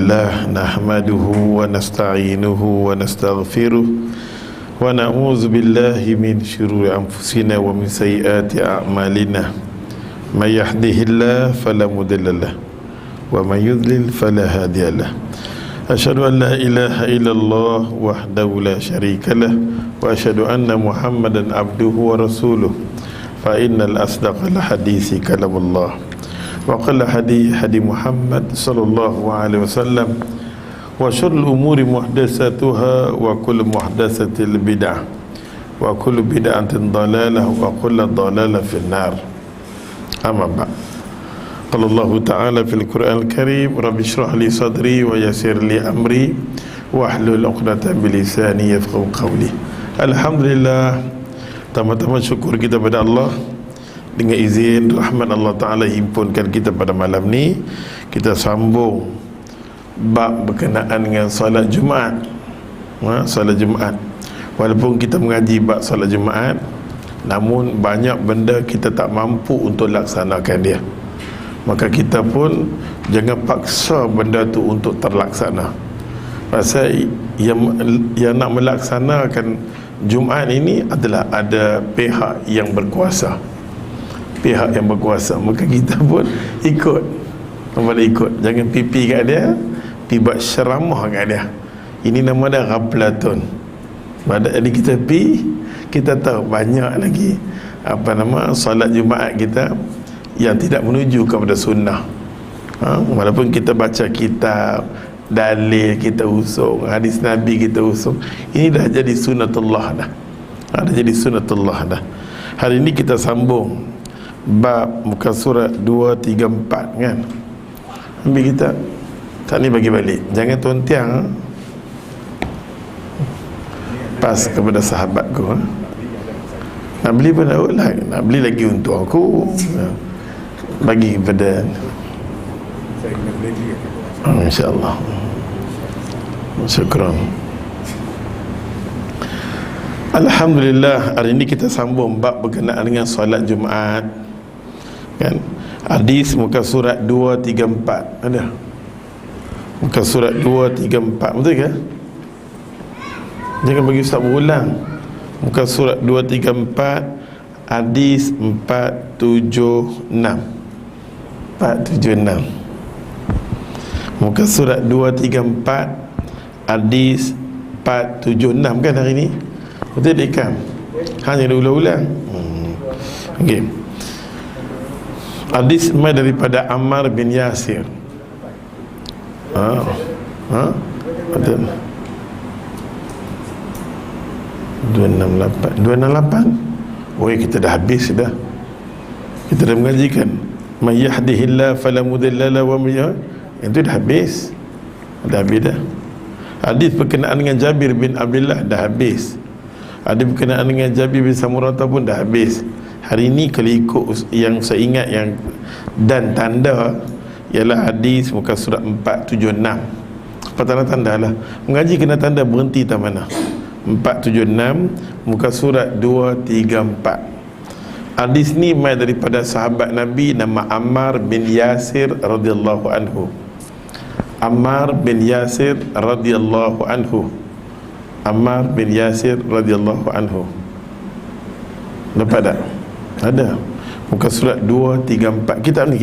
لله نحمده ونستعينه ونستغفره ونعوذ بالله من شرور أنفسنا ومن سيئات أعمالنا من يهده الله فلا مضل له ومن يضلل فلا هادي له أشهد أن لا إله إلا الله وحده لا شريك له وأشهد أن محمدا عبده ورسوله فإن الأصدق الحديث كلام الله وقال هدي محمد صلى الله عليه وسلم وشر الأمور محدثاتها وكل محدثة بدعة وكل بدعة ضلالة وكل ضلالة في النار أما بعد قال الله تعالى في القرآن الكريم رب اشرح لي صدري ويسر لي أمري واحلل عقدة بلساني يفقهوا قولي. Alhamdulillah, tama-tama syukur kita pada Allah. Dengan izin rahmat Allah Ta'ala himpunkan kita pada malam ni, kita sambung bab berkenaan dengan solat Jumaat. Solat Jumaat, walaupun kita mengaji bab solat Jumaat, namun banyak benda kita tak mampu untuk laksanakan dia. Maka kita pun jangan paksa benda tu untuk terlaksana. Pasal yang nak melaksanakan Jumaat ini adalah ada pihak yang berkuasa, maka kita pun ikut. Jangan pipi kat dia, pi buat ceramah kat dia. Ini nama dia ghaflatun. Jadi kita tahu banyak lagi solat Jumaat kita yang tidak menuju kepada sunnah. Walaupun kita baca kitab, dalil kita usung, hadis Nabi kita usung, ini dah jadi sunnatullah dah. Dah jadi sunnatullah dah. Hari ini kita sambung bab muka surat 234 kan. Ambil kita tak ni bagi balik, jangan tuan tiang pas kepada sahabatku. Nak beli pun nak beli lagi untuk aku, bagi kepada insyaAllah. Syukran. Alhamdulillah, hari ini kita sambung bab berkenaan dengan solat Jumaat kan. Hadis muka surat 234 ada. Muka surat 234, betul ke? Jangan bagi ustaz berulang. Muka surat 234 hadis 476. Muka surat 234 hadis 476 kan hari ni? Betul tak? Hanya diulang-ulang. Okey. Hadis mai daripada Ammar bin Yasir. Betul. 268. Oh, kita dah habis dah. Kita dah mengajikan may yahdihillah fala mudilla lahu wa may itu dah habis. Dah habis dah. Hadis berkenaan dengan Jabir bin Abdullah dah habis. Hadis berkenaan dengan Jabir bin Samurah pun dah habis. Hari ini kalau ikut yang saya ingat yang dan tanda ialah hadis muka surat 476. Apa tanda-tanda lah. Mengaji kena tanda, berhenti tak mana. 476 muka surat 234. Hadis ni mai daripada sahabat Nabi nama Ammar bin Yasir radhiyallahu anhu. Ammar bin Yasir radhiyallahu anhu. Ammar bin Yasir radhiyallahu anhu. Dapat tak? Ada. Muka surat 234. Kitab ni.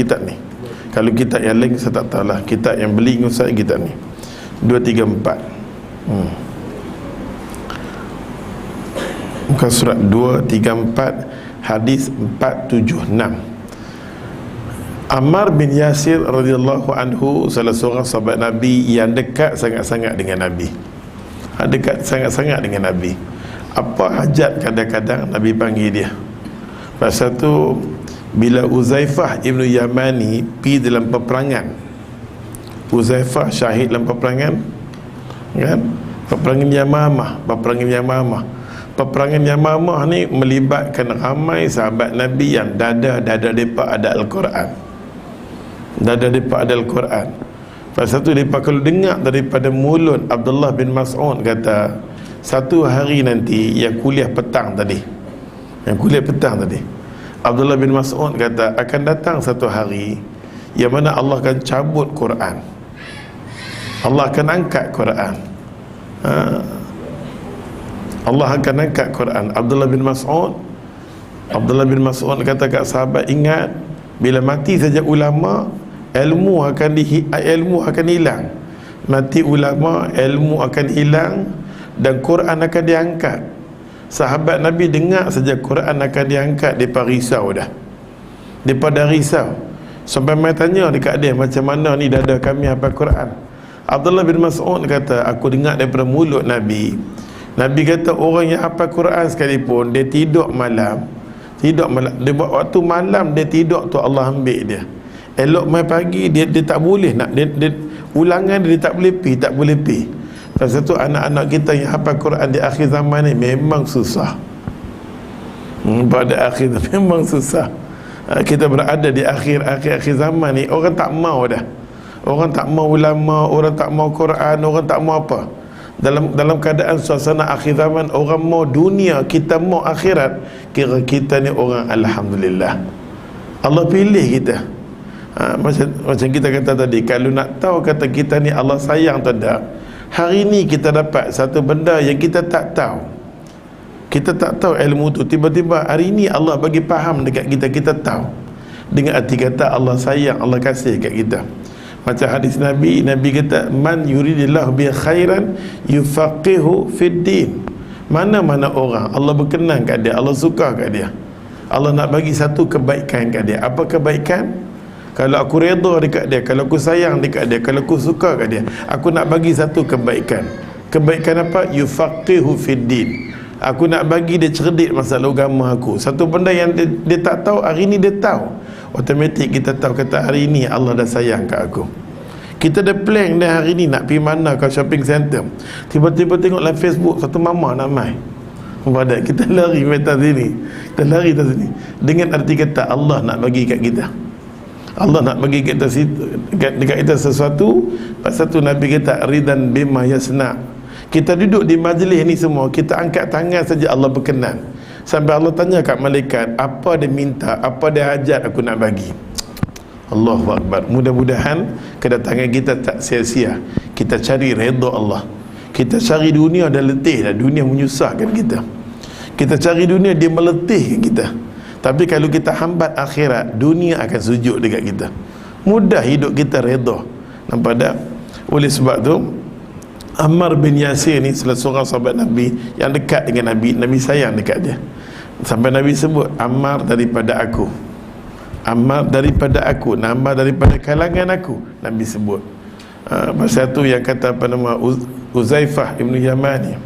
Kalau kitab yang lain saya tak tahulah. Kitab yang beli dengan saya kitab ni 234. Muka surat 234 hadis 476. Ammar bin Yasir radhiyallahu anhu salah seorang sahabat Nabi yang dekat sangat-sangat dengan Nabi. Dekat sangat-sangat dengan Nabi. Apa hajat kadang-kadang Nabi panggil dia. Pasal tu bila Uzaifah ibn Yamani pergi dalam peperangan, Uzaifah syahid dalam peperangan kan? Peperangan Yamamah ni melibatkan ramai sahabat Nabi yang dada mereka ada Al-Quran. Pasal tu mereka kalau dengar daripada mulut Abdullah bin Mas'ud kata, satu hari nanti yang kuliah petang tadi, Abdullah bin Mas'ud kata akan datang satu hari yang mana Allah akan cabut Quran. Allah akan angkat Quran. Allah akan angkat Quran. Abdullah bin Mas'ud kata kat sahabat, ingat bila mati saja ulama, ilmu akan hilang. Mati ulama, ilmu akan hilang, dan Quran akan diangkat. Sahabat Nabi dengar saja Quran akan diangkat, depa risau dah. Depa dah risau sampai mai tanya dekat dia, macam mana ni dada kami hafal Quran. Abdullah bin Mas'ud kata, aku dengar daripada mulut Nabi kata, orang yang hafal Quran sekalipun dia tidur malam, dia buat waktu malam dia tidur tu Allah ambil dia. Elok mai pagi dia tak boleh nak dia ulangan dia tak boleh pi. Pasal tu anak-anak kita yang hafal Quran di akhir zaman ni memang susah. Pada akhir memang susah. Kita berada di akhir zaman ni, orang tak mau dah. Orang tak mau ulama, orang tak mau Quran, orang tak mau apa. Dalam keadaan suasana akhir zaman, orang mau dunia, kita mau akhirat. Kira kita ni orang alhamdulillah. Allah pilih kita. Macam kita kata tadi, kalau nak tahu kata kita ni Allah sayang atau tak, hari ni kita dapat satu benda yang kita tak tahu. Kita tak tahu ilmu tu, tiba-tiba hari ni Allah bagi faham dekat kita, kita tahu. Dengan arti kata Allah sayang, Allah kasih kat kita. Macam hadis Nabi kata, man yuridillahu bi khairan yufaqihu fid din. Mana-mana orang Allah berkenan kat dia, Allah suka kat dia, Allah nak bagi satu kebaikan kat dia. Apa kebaikan? Kalau aku redha dekat dia, kalau aku sayang dekat dia, kalau aku suka kat dia, aku nak bagi satu kebaikan. Kebaikan apa? Yufaqihu fid din. Aku nak bagi dia cerdik masalah agama aku. Satu benda yang dia tak tahu, hari ni dia tahu. Automatik kita tahu kata hari ni Allah dah sayang kat aku. Kita dah plan dah hari ni nak pergi mana ke shopping center. Tiba-tiba tengok live Facebook satu mama nak mai. Pada kita lari meta sini. Kita lari ke sini. Dengan arti kata Allah nak bagi kat kita. Allah nak bagi kita dekat kita sesuatu. Pasal tu Nabi kata ridan bima yasna. Kita duduk di majlis ni semua, kita angkat tangan saja Allah berkenan. Sampai Allah tanya kat malaikat, apa dia minta, apa dia hajat aku nak bagi. Allahu Akbar. Mudah-mudahan kedatangan kita tak sia-sia. Kita cari redha Allah. Kita cari dunia dah letih dah, dunia menyusahkan kita. Kita cari dunia, dia meletihkan kita. Tapi kalau kita hambat akhirat, dunia akan sujud dekat kita. Mudah hidup kita redha. Nampak tak? Oleh sebab tu Ammar bin Yasir ni salah seorang sahabat Nabi yang dekat dengan Nabi. Nabi sayang dekat dia. Sampai Nabi sebut, Ammar daripada aku, Ammar daripada aku, nama daripada kalangan aku. Nabi sebut. Pasal tu yang kata apa nama, Uzaifah ibn Yamani,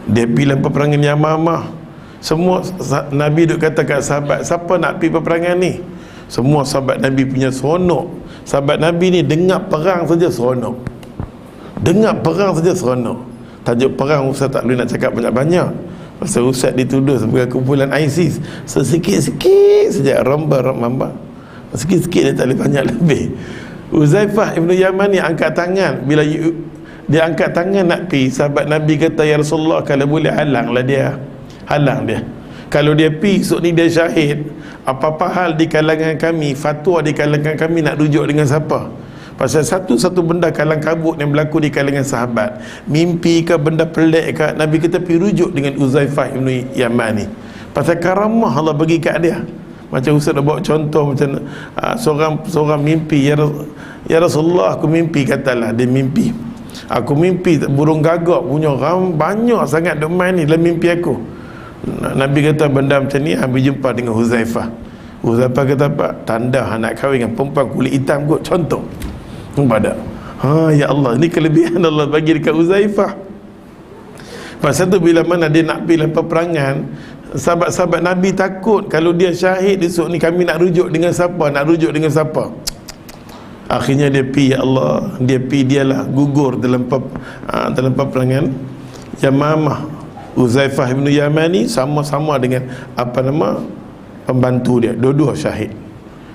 dia pergi dalam peperangan Yamamah. Semua Nabi duk kata kat sahabat, siapa nak pergi peperangan ni? Semua sahabat Nabi punya seronok. Sahabat Nabi ni dengar perang saja seronok. Dengar perang saja seronok. Tajuk perang Ustaz tak boleh nak cakap banyak-banyak. Pasal Ustaz dituduh sebagai kumpulan ISIS. Sikit-sikit saja romba. Sikit-sikit dia tak boleh banyak lebih. Uzaifah ibn Yaman ni angkat tangan. Bila dia angkat tangan nak pergi, sahabat Nabi kata, ya Rasulullah, kalau boleh halanglah dia. Halang dia. Kalau dia pergi esok ni dia syahid, apa-apa hal di kalangan kami, fatwa di kalangan kami nak rujuk dengan siapa? Pasal satu-satu benda kalang kabut yang berlaku di kalangan sahabat, mimpi ke benda pelik ke, Nabi kita pergi rujuk dengan Uzaifah ibn Yaman ni. Pasal karamah Allah bagi kat dia. Macam Ustaz dah bawa contoh macam seorang mimpi, ya Rasulullah, aku mimpi, katalah dia mimpi, aku mimpi burung gagak punya banyak sangat duk main ni dalam mimpi aku. Nabi kata benda macam ni, ambil jumpa dengan Huzaifah. Huzaifah kata apa? Tanda nak kahwin dengan perempuan kulit hitam kot, contoh. Nampak tak? Ya Allah, ni kelebihan Allah bagi dekat Huzaifah. Pasal tu bila mana dia nak pergi peperangan, sahabat-sahabat Nabi takut kalau dia syahid esok ni, kami nak rujuk dengan siapa? Nak rujuk dengan siapa? Akhirnya dia pergi, ya Allah, dia pergi, dialah gugur dalam peperangan Yamamah. Uzaifah ibn Yamani sama-sama dengan apa nama pembantu dia, dua-dua syahid,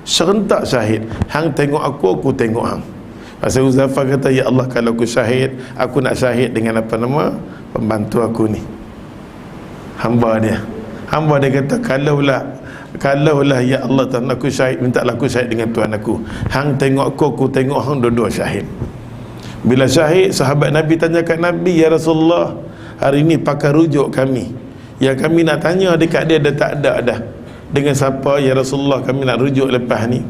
serentak syahid. Hang tengok aku tengok hang. Pasal Uzaifah kata, ya Allah, kalau aku syahid, aku nak syahid dengan apa nama pembantu aku ni, hamba dia kata, kalaulah ya Allah Tuhan aku syahid, mintalah aku syahid dengan Tuhan aku. Hang tengok aku tengok hang, dua-dua syahid. Bila syahid, sahabat Nabi tanya kat Nabi, ya Rasulullah, hari ni pakai rujuk kami, yang kami nak tanya dekat dia dah tak ada dah. Dengan siapa ya Rasulullah kami nak rujuk lepas ni?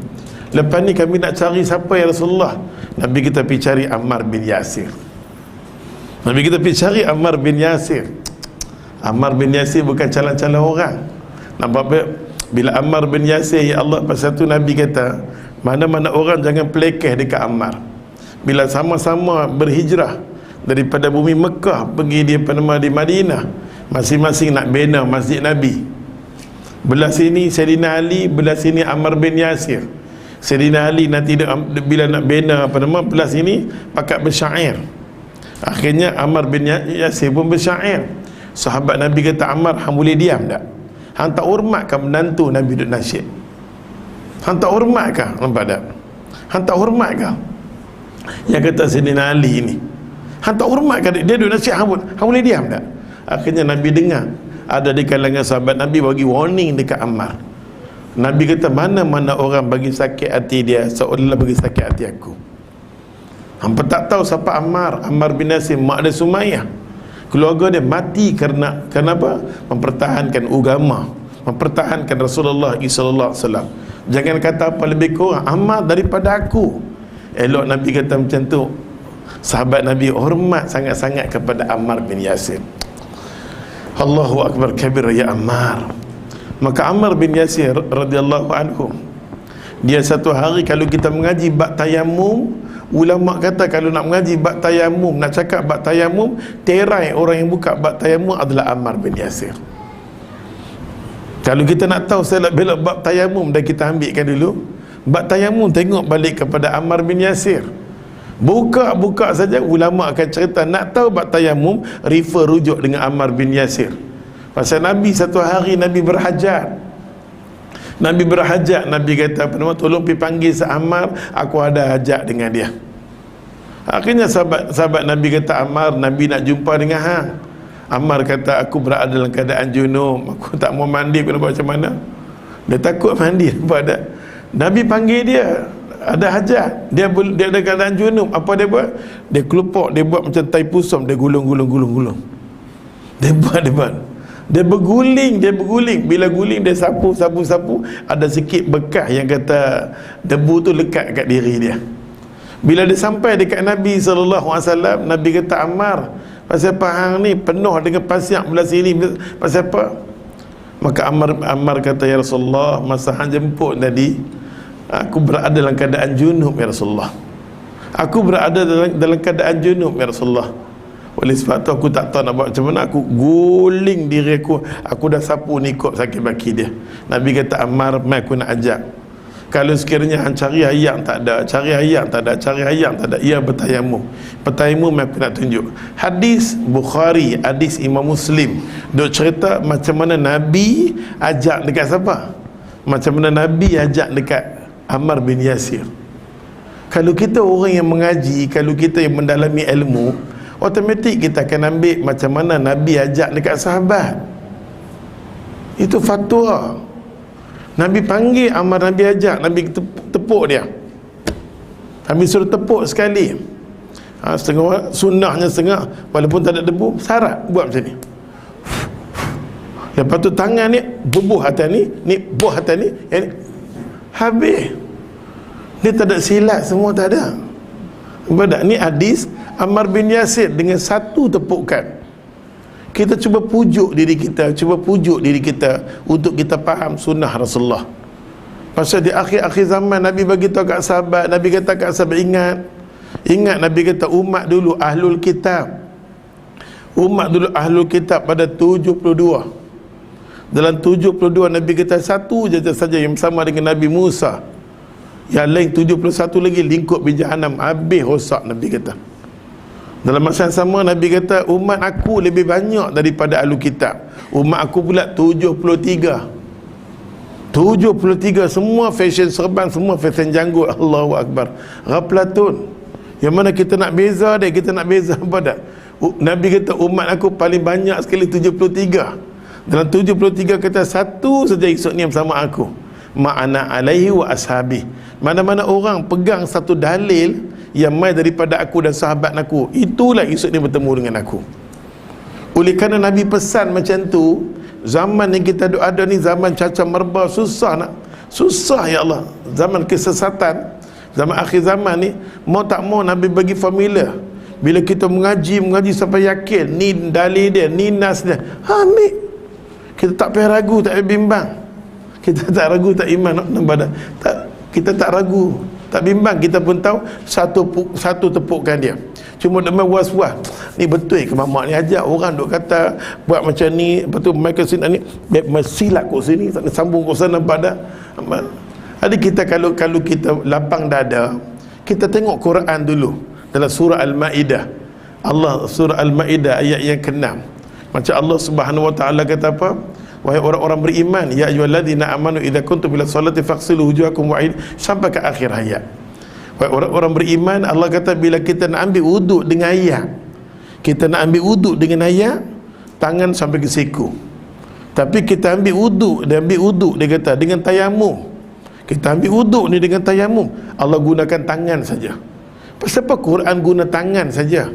Lepas ni kami nak cari siapa ya Rasulullah? Nabi kita pergi cari Ammar bin Yasir. Nabi kita pergi cari Ammar bin Yasir. Ammar bin Yasir bukan calon-calon orang. Nampak bila Ammar bin Yasir, ya Allah, pasal tu Nabi kata, mana-mana orang jangan pelekeh dekat Ammar. Bila sama-sama berhijrah daripada bumi Mekah pergi di Madinah, masing-masing nak bina masjid Nabi. Belah sini Sayyidina Ali, belah sini Ammar bin Yasir. Sayyidina Ali nanti bila nak bina belah sini pakat bersyair. Akhirnya Ammar bin Yasir pun bersyair. Sahabat Nabi kata, Ammar, hang boleh diam tak? Hang tak hormatkan menantu Nabi duduk nasyid? Hang tak hormatkah? Nampak tak? Hang tak hormatkah? Yang kata Sayyidina Ali ni, hang tak hormatkan dia duduk nasyid, hang boleh diam tak? Akhirnya Nabi dengar ada di kalangan sahabat Nabi bagi warning dekat Ammar. Nabi kata, mana-mana orang bagi sakit hati dia seolah bagi sakit hati aku. Hampa tak tahu siapa Ammar. Ammar bin Yasir, mak dia Sumayyah. Keluarga dia mati kenapa? Mempertahankan agama, mempertahankan Rasulullah SAW. Jangan kata apa lebih kurang, Ammar daripada aku. Elok Nabi kata macam tu. Sahabat Nabi hormat sangat-sangat kepada Ammar bin Yasir. Allahu Akbar kabir ya Ammar. Maka Ammar bin Yasir radhiyallahu anhu, dia satu hari kalau kita mengaji bab tayamum, ulama kata kalau nak mengaji bab tayamum, nak cakap bab tayamum, terai orang yang buka bab tayamum adalah Ammar bin Yasir. Kalau kita nak tahu selok-belok bab tayamum, dah kita ambilkan dulu bab tayamum, tengok balik kepada Ammar bin Yasir. Buka saja ulama akan cerita. Nak tahu bab tayamum, refer rujuk dengan Ammar bin Yasir. Pasal Nabi satu hari Nabi berhajat. Nabi kata apa nama, tolong pergi panggil Ammar, aku ada hajat dengan dia. Akhirnya sahabat Nabi kata, Ammar, Nabi nak jumpa dengan hang. Ammar kata, aku berada dalam keadaan junub, aku tak mau mandi, aku nak buat macam mana? Dia takut mandi. Nabi panggil dia, ada hajat, dia ada keadaan junub. Apa dia buat? Dia kelupak, dia buat macam tai pusam, dia gulung. Dia berguling. Bila guling dia sapu. Ada sikit bekas yang kata debu tu lekat kat diri dia. Bila dia sampai dekat Nabi SAW, Nabi kata, Ammar, pasal apa hang ni penuh dengan pasir belah sini, pasal apa? Maka Ammar kata, ya Rasulullah, masa hang jemput tadi, aku berada dalam keadaan junub ya Rasulullah. Aku berada dalam keadaan junub ya Rasulullah. Oleh sebab tu aku tak tahu nak buat macam mana. Aku guling diri aku. Aku dah sapu nikop sakit baki dia. Nabi kata, Ammar, mai aku nak ajak. Kalau sekiranya hang cari ayam tak ada, ia bertayamum. Bertayamum mai aku nak tunjuk. Hadis Bukhari, hadis Imam Muslim, duk cerita macam mana Nabi ajak dekat siapa? Macam mana Nabi ajak dekat Ammar bin Yasir. Kalau kita orang yang mengaji, kalau kita yang mendalami ilmu, automatik kita akan ambil macam mana Nabi ajak dekat sahabat. Itu fatwa. Nabi panggil Ammar, Nabi ajak, Nabi tepuk dia. Nabi suruh tepuk sekali. Setengah sunnahnya setengah, walaupun tak ada debu, syarat buat macam ni. Lepas tu tangan ni bubuh atas ni buah atas ni, yang ni habis. Dia tak ada silat, semua tak ada. Berbeda. Ni hadis Ammar bin Yasir dengan satu tepukan. Kita cuba pujuk diri kita untuk kita faham sunnah Rasulullah. Pasal di akhir-akhir zaman Nabi bagi tahu kat sahabat, Nabi kata kat sahabat, ingat Nabi kata umat dulu ahlul kitab pada 72. Dalam 72 Nabi kata satu je saja yang sama dengan Nabi Musa. Yang lain 71 lagi lingkup di Jahannam, habis rosak. Nabi kata dalam masa yang sama, Nabi kata umat aku lebih banyak daripada ahlu kitab. Umat aku pula 73, semua fashion serban, semua fashion janggut. Allahu Akbar. Raflatun. Yang mana kita nak beza dia, kita nak beza apa tak? Nabi kata umat aku paling banyak sekali 73. Dalam 73 kata satu saja esok ni yang sama aku, ma'ana alaihi wa ashabi. Mana-mana orang pegang satu dalil yang mai daripada aku dan sahabat aku, itulah esok dia bertemu dengan aku. Oleh kerana Nabi pesan macam tu, zaman yang kita ada ni zaman caca merba, susah ya Allah, zaman kesesatan, zaman akhir zaman ni, mau tak mau Nabi bagi formula. Bila kita mengaji sampai yakin ni dalil dia, ni nas dia, ambil. Kita tak payah ragu, tak payah bimbang. Kita tak ragu, tak iman, kita tak ragu, tak bimbang. Kita pun tahu satu tepukan dia. Cuma dia was-was, ni betul ke mamak ni ajak orang duk kata buat macam ni, lepas tu mai ke sini ni mestilah kat sini, tak sambung kat sana pada. Jadi kita kalau kita lapang dada, kita tengok Quran dulu dalam surah Al-Maidah. Surah Al-Maidah ayat yang ke-6. Macam Allah Subhanahu wa taala kata apa? Wahai orang-orang beriman, ya ayyuhalladzina amanu idza kuntum ila sholati faghsilu wujuhakum wa sampai ke akhir ayat. Wahai orang-orang beriman, Allah kata bila kita nak ambil wuduk dengan ayat, kita nak ambil wuduk dengan ayat, tangan sampai ke siku. Tapi kita ambil wuduk, dia kata dengan tayamum. Kita ambil wuduk ni dengan tayamum, Allah gunakan tangan saja. Pasal apa Quran guna tangan saja?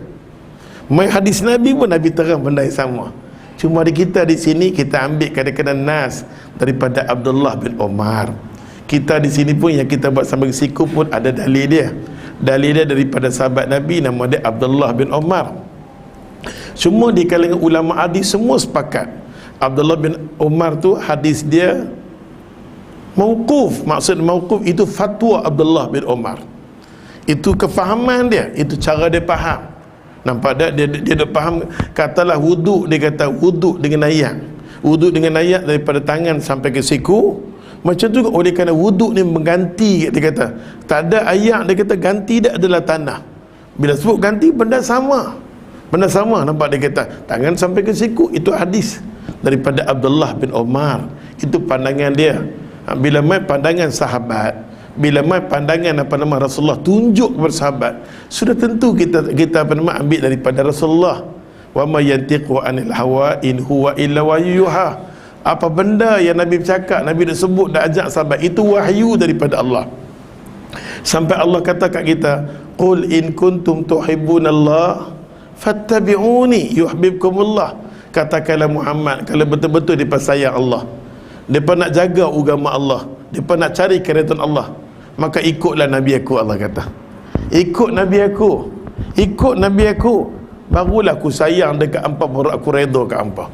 Mai hadis Nabi pun Nabi terang benda yang sama. Cuma di kita di sini kita ambil kadang-kadang nas daripada Abdullah bin Umar. Kita di sini pun yang kita buat sampai siku pun ada dalil dia. Dalil dia daripada sahabat Nabi, nama dia Abdullah bin Umar. Semua di kalangan ulama hadis semua sepakat Abdullah bin Umar tu hadis dia mauquf. Maksud mauquf itu fatwa Abdullah bin Umar. Itu kefahaman dia, itu cara dia faham. Nampak tak? Dia faham. Katalah wuduk, dia kata wuduk dengan ayat. Wuduk dengan ayat daripada tangan sampai ke siku. Macam tu oleh kerana wuduk ni mengganti, dia kata tak ada ayat, dia kata ganti dia adalah tanah. Bila sebut ganti, benda sama. Nampak dia kata tangan sampai ke siku, itu hadis daripada Abdullah bin Umar. Itu pandangan dia. Bila mai pandangan sahabat, bila mai pandangan Rasulullah tunjuk kepada sahabat, sudah tentu kita ambil daripada Rasulullah. Wa ma yantiqu anil hawa in huwa illa wahyuha. Apa benda yang Nabi bercakap, Nabi dah sebut, dah ajak sahabat, itu wahyu daripada Allah. Sampai Allah kata kat kita, qul in kuntum tuhibbunallah fattabi'uni yuhibbukumullah. Katakanlah Muhammad, kalau betul-betul depa sayang Allah, depa nak jaga agama Allah, depa nak cari keridhaan Allah, maka ikutlah Nabi aku. Allah kata ikut Nabi aku, barulah aku sayang dekat hampa, baru aku redha kat hampa.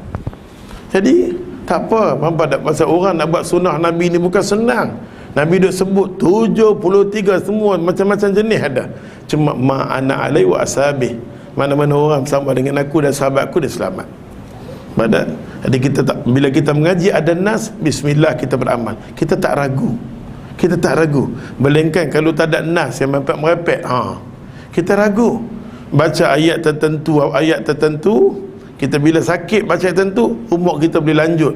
Jadi tak apa, mampu tak pasal orang nak buat sunnah Nabi ni bukan senang. Nabi duk sebut 73 semua macam-macam jenis ada. Cuma ma'ana alai wa ashabi, mana-mana orang sama dengan aku dan sahabatku dia selamat. Badan. Jadi kita tak, bila kita mengaji ada nas, bismillah kita beramal. Kita tak ragu. Melainkan kalau tak ada nas yang merepek, kita ragu. Baca ayat tertentu, kita bila sakit baca ayat tertentu, umur kita boleh lanjut.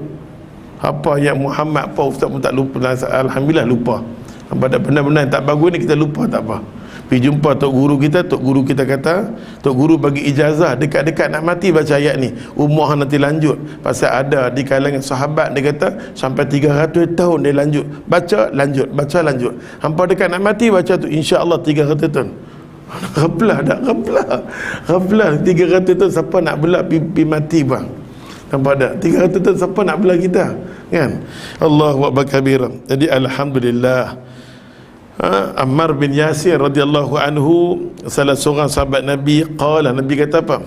Apa ayat Muhammad, apa ustaz pun tak lupa. Alhamdulillah lupa. Pada benda-benda yang tak bagus ni kita lupa, tak apa. Pergi jumpa tok guru kita kata, tok guru bagi ijazah dekat-dekat nak mati baca ayat ni, umur nanti lanjut. Pasal ada di kalangan sahabat dia kata sampai 300 tahun dia lanjut. Baca lanjut. Hampa dekat nak mati baca tu, insya-Allah 300 tahun. Ghaflah 300 tahun siapa nak belak pi mati bang. Nampak tak? 300 tahun siapa nak belak kita, kan? Allahu akbar kabira. Jadi alhamdulillah, Ammar bin Yasir radhiyallahu anhu, salah seorang sahabat Nabi, Nabi kata apa?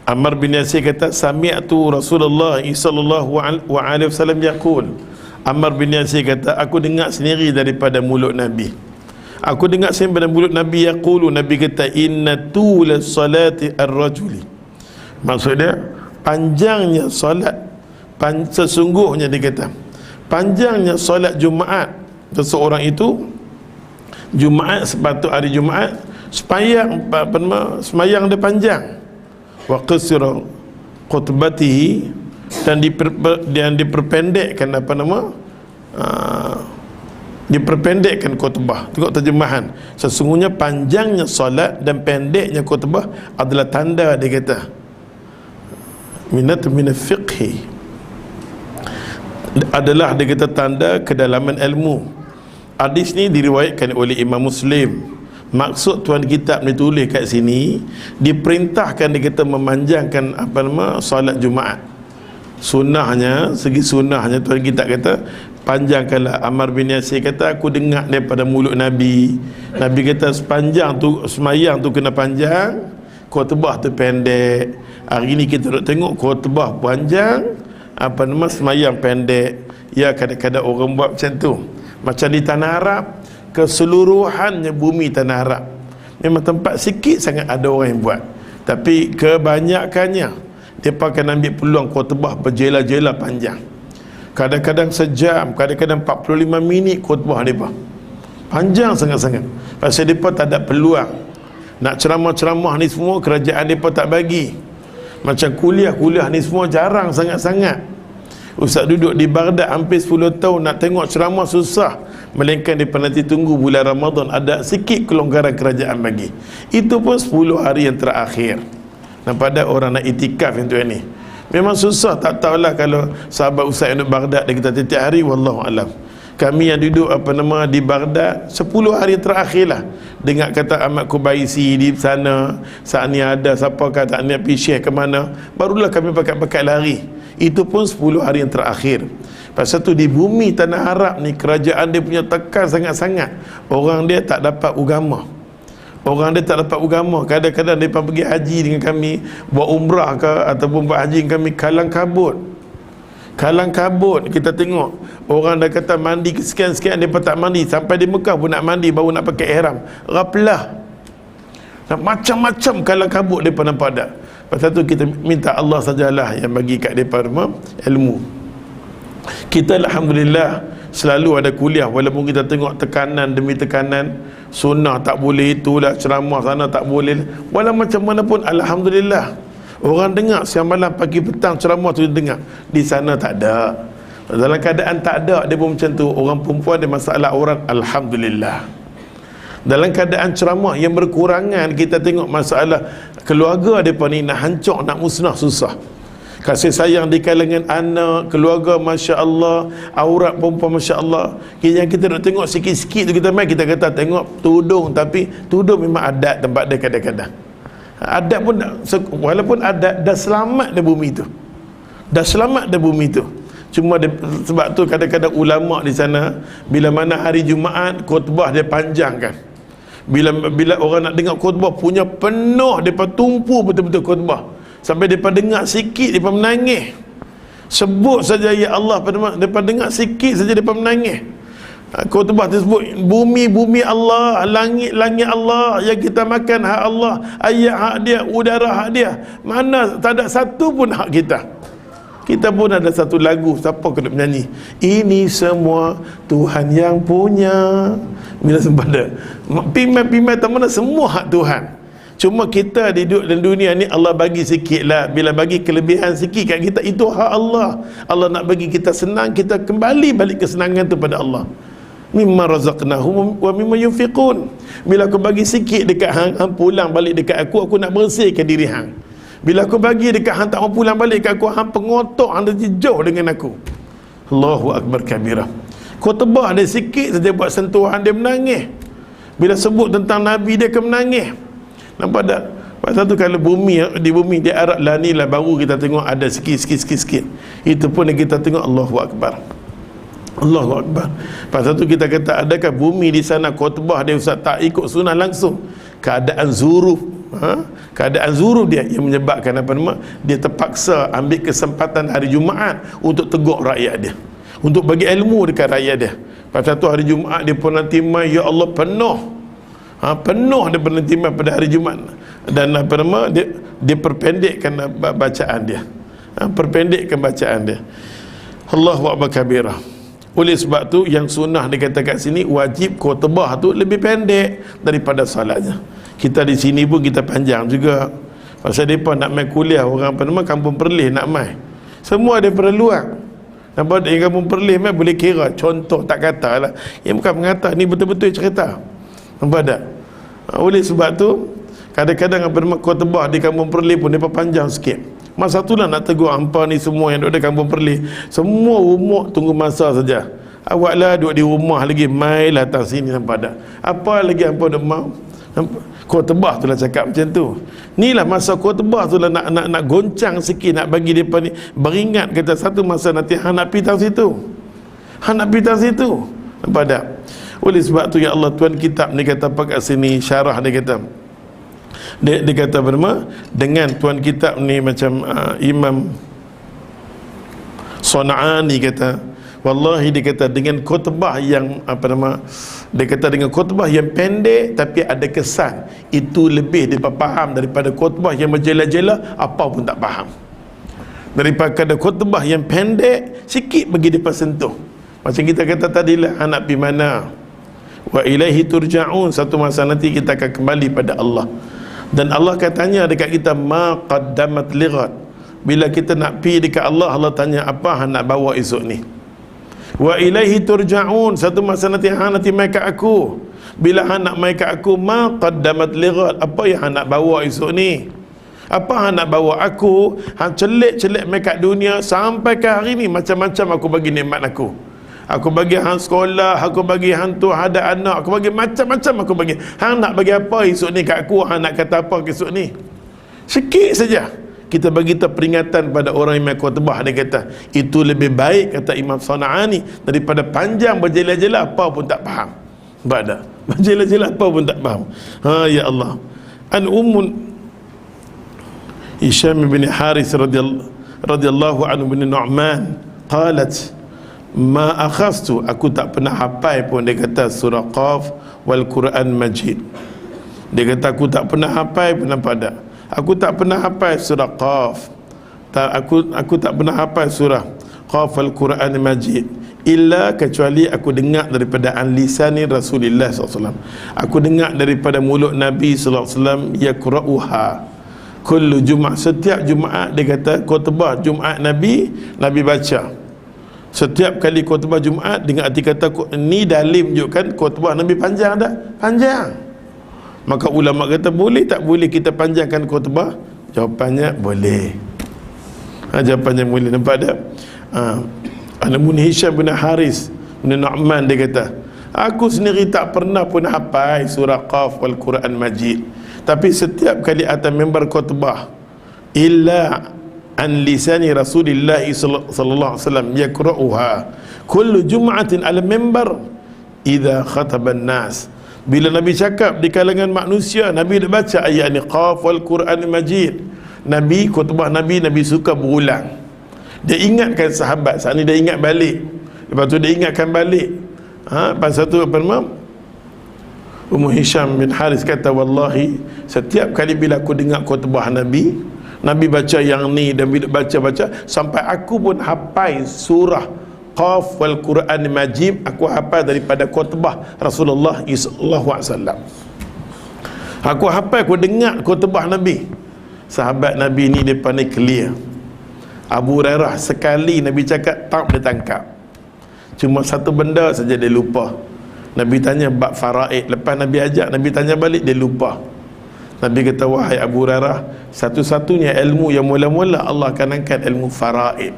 Ammar bin Yasir kata, sami'tu Rasulullah sallallahu alaihi wasallam yaqul. Ammar bin Yasir kata, aku dengar sendiri daripada mulut Nabi. Aku dengar sendiri daripada mulut Nabi yaqulu, Nabi kata, inna tula salati ar-rajuli. Maksudnya panjangnya solat, sesungguhnya dia kata panjangnya solat Jumaat seseorang itu, Jumaat sepatut hari Jumaat semayang dia panjang, wa qasira khutbatihi, dan diperpendekkan diperpendekkan khutbah. Tengok terjemahan, sesungguhnya panjangnya solat dan pendeknya khutbah adalah tanda, dia kata, minat fiqhi, adalah dia kata tanda kedalaman ilmu. Hadis ni diriwayatkan oleh Imam Muslim. Maksud tuan kitab ni tulis kat sini, diperintahkan dia kata memanjangkan solat Jumaat. Sunnahnya, segi sunnahnya tuan kitab kata panjangkanlah. Ammar bin Yasir kata aku dengar daripada mulut Nabi. Nabi kata sepanjang tu semayang tu kena panjang, khutbah tu pendek. Hari ni kita nak tengok khutbah panjang, semayang pendek. Ya, kadang-kadang orang buat macam tu. Macam di tanah Arab, keseluruhannya bumi tanah Arab memang tempat sikit sangat ada orang yang buat, tapi kebanyakannya mereka akan ambil peluang khutbah berjela-jela panjang. Kadang-kadang sejam, kadang-kadang 45 minit khutbah mereka panjang sangat-sangat. Pasal mereka tak ada peluang nak ceramah-ceramah ni semua, kerajaan mereka tak bagi. Macam kuliah-kuliah ni semua jarang sangat-sangat. Ustaz duduk di Baghdad hampir 10 tahun, nak tengok ceramah susah. Melainkan mereka nanti tunggu bulan Ramadan, ada sikit kelonggaran kerajaan bagi. Itu pun 10 hari yang terakhir. Nampak ada orang nak itikaf yang tu ni. Memang susah, tak tahulah kalau sahabat Ustaz yang duduk Baghdad dia kata tiap hari, wallahualam. Kami yang duduk di Baghdad 10 hari terakhir lah dengar kata Ahmad Kubaisi di sana, saat ni ada siapa kata ni pergi syekh ke mana, barulah kami pakat-pakat lari. Itu pun 10 hari yang terakhir. Pasal tu di bumi tanah Arab ni, kerajaan dia punya tekan sangat-sangat. Orang dia tak dapat agama. Orang dia tak dapat agama. Kadang-kadang mereka pergi haji dengan kami, buat umrah ke ataupun buat haji dengan kami, kalang kabut. Kalang kabut. Kita tengok orang dah kata mandi sekian-sekian, mereka tak mandi. Sampai di Mekah pun nak mandi, baru nak pakai ihram. Raplah. Macam-macam kalang kabut mereka nampak ada. Pasal tu kita minta Allah sajalah yang bagi kat mereka ilmu. Kita alhamdulillah selalu ada kuliah, walaupun kita tengok tekanan demi tekanan. Sunnah tak boleh, itulah ceramah sana tak boleh. Walau macam mana pun alhamdulillah, orang dengar siang malam pagi petang ceramah tu dengar. Di sana tak ada. Dalam keadaan tak ada, dia pun macam tu. Orang perempuan ada masalah aurat, alhamdulillah. Dalam keadaan ceramah yang berkurangan, kita tengok masalah keluarga mereka ni nak hancur, nak musnah susah. Kasih sayang di kalangan anak, keluarga, Masya Allah. Aurat perempuan, Masya Allah. Yang kita nak tengok sikit-sikit tu, kita kata tengok tudung. Tapi tudung memang adat tempat dia kadang-kadang. Adat pun, walaupun adat dah selamat di bumi tu, dah selamat di bumi tu. Cuma sebab tu kadang-kadang ulama di sana, bila mana hari Jumaat, khutbah dia panjangkan. Bila orang nak dengar khutbah punya penuh, mereka tumpu betul-betul khutbah. Sampai mereka dengar sikit, mereka menangis. Sebut saja ya Allah, mereka dengar sikit saja mereka menangis. Khutbah tersebut, bumi Allah, langit Allah, yang kita makan hak Allah, air hak dia, udara hak dia. Mana tak ada satu pun hak kita. Kita pun ada satu lagu, siapa kena menyanyi, ini semua Tuhan yang punya. Bila sempada pimai-pimai tak mana, semua hak Tuhan. Cuma kita di dunia ni Allah bagi sikit lah. Bila bagi kelebihan sikit kat kita, itu hak Allah. Allah nak bagi kita senang, kita kembali balik kesenangan tu pada Allah. Mimma razaqnahum wa mimma yunfiqun. Bila aku bagi sikit dekat hang pulang balik dekat aku nak bersihkan diri hang. Bila aku bagi dekat hang tak mau pulang balik kat aku, hang pengotok, hang jauh dengan aku. Allahu akbar kabira. Khutbah dia sikit saja buat sentuhan, dia menangis. Bila sebut tentang Nabi, dia akan menangis. Nampak tak? Pasal tu kalau di bumi di Arab lah ni lah baru kita tengok ada sikit. Itu pun yang kita tengok. Allahu akbar. Allahu akbar. Pasal tu kita kata, adakah bumi di sana khutbah dia Ustaz tak ikut sunnah langsung? Keadaan zuruf, keadaan zuruf dia yang menyebabkan dia terpaksa ambil kesempatan hari Jumaat untuk tegur rakyat dia, untuk bagi ilmu dekat rakyat dia. Pasal tu hari Jumaat dia pun nanti mai, ya Allah, penuh dia pun nanti mai pada hari Jumaat. Dan dia perpendekkan bacaan dia, perpendekkan bacaan dia. Allahu akbar kabira. Oleh sebab tu yang sunnah dikatakan sini, wajib khutbah tu lebih pendek daripada salatnya. Kita di sini pun kita panjang juga. Pasal mereka nak main kuliah, orang Kampung Perlis nak main, semua ada perluan. Nampak yang Kampung Perlis main boleh kira contoh, tak kata lah, yang bukan mengata, ni betul-betul cerita. Nampak tak? Oleh sebab tu kadang-kadang khutbah di Kampung Perlis pun mereka panjang sikit. Masa tu lah nak tegur hampa ni semua yang duduk di Kampung Perlis, semua umur tunggu masa saja. Awaklah duduk di rumah lagi, mai lah datang sini, nampak tak? Apa lagi hampa nak mau? Khutbah tu lah cakap macam tu. Inilah masa khutbah tu lah nak goncang sikit, nak bagi dia ni beringat, kata satu masa nanti hang nak pergi tang situ. Hang nak pergi tang situ. Nampak tak? Oleh sebab tu ya Allah, tuan kitab ni kata apa kat sini, syarah dia kata. Dia kata bernama dengan tuan kitab ni macam Imam Sana'ani kata, wallahi dia kata dengan khutbah yang dia kata dengan khutbah yang pendek tapi ada kesan, itu lebih dia faham daripada khutbah yang berjela-jela apa pun tak faham. Daripada khutbah yang pendek sikit bagi dia sentuh. Macam kita kata tadi lah, anak pergi mana, wa ilaihi turja'un, satu masa nanti kita akan kembali pada Allah. Dan Allah katanya dekat kita, ma qaddamat lighat, bila kita nak pergi dekat Allah, Allah tanya apa hang nak bawa esok ni. Wa ilaihi turja'un, satu masa nanti hang nanti mai kat aku, bila hang nak mai kat aku, ma qaddamat lighat, apa yang hang nak bawa esok ni, apa hang nak bawa aku. Hang celik-celik mai kat dunia sampai ke hari ni, macam-macam aku bagi nikmat aku bagi hang sekolah, aku bagi hang tu ada anak, aku bagi macam-macam aku bagi. Hang nak bagi apa esok ni kat aku, hang nak kata apa esok ni. Sikit saja kita bagi peringatan pada orang yang khutbah. Dia kata itu lebih baik, kata Imam Sana'ani, daripada panjang berjela-jela apa pun tak faham. Badak berjela-jela apa pun tak faham. Ya Allah. An Ummun Hisham bin Haris radhiyallahu anhu bin Nu'man qalat ma akhastu, aku tak pernah hafal pun, dia kata, surah Qaf wal Quran Majid. Dia kata aku tak pernah hafal pun, nampak tak? Aku tak pernah hafal surah Qaf, aku tak pernah hafal surah Qaf wal Quran Majid, illa kecuali aku dengar daripada an-lisani Rasulullah SAW. Aku dengar daripada mulut Nabi SAW, yaqra'uha kullu Jumaat, setiap Jumaat. Dia kata khutbah Jumaat Nabi baca. Setiap kali khutbah Jumaat, dengan arti kata ni dalil menunjukkan khutbah Nabi panjang tak? Panjang. Maka ulama kata boleh tak boleh kita panjangkan khutbah? Jawapannya boleh. Jawapannya boleh. Nampak tak? An-Ummun Hisham bin Haris bin Nu'man, dia kata aku sendiri tak pernah pun hafal surah Qaf wal Quran Majid, tapi setiap kali atas mimbar khutbah, illa an lisani Rasulillah sallallahu alaihi wasallam yaqra'uha kullu jum'atin ala mimbar idza khataban nas. Bila Nabi cakap di kalangan manusia, Nabi dah baca ayat ni, Qaf wal Quran Majid. Nabi khutbah Nabi suka berulang. Dia ingatkan sahabat, saat ni dia ingat balik, lepas tu dia ingatkan balik. Pasal tu apa nama, Ummu Hisham bin Haris kata, wallahi setiap kali bila aku dengar khutbah Nabi baca yang ni, dan bila baca sampai aku pun hafal surah Qaf wal Quran Majid, aku hafal daripada khutbah Rasulullah sallallahu alaihi wasallam. Aku hafal, aku dengar khutbah Nabi. Sahabat Nabi ni depa ni clear. Abu Hurairah sekali Nabi cakap, tak dia tangkap. Cuma satu benda saja dia lupa. Nabi tanya bab faraid, lepas Nabi ajak, Nabi tanya balik, dia lupa. Nabi kata, wahai Abu Hurairah, satu-satunya ilmu yang mula-mula Allah akan angkat ilmu faraid.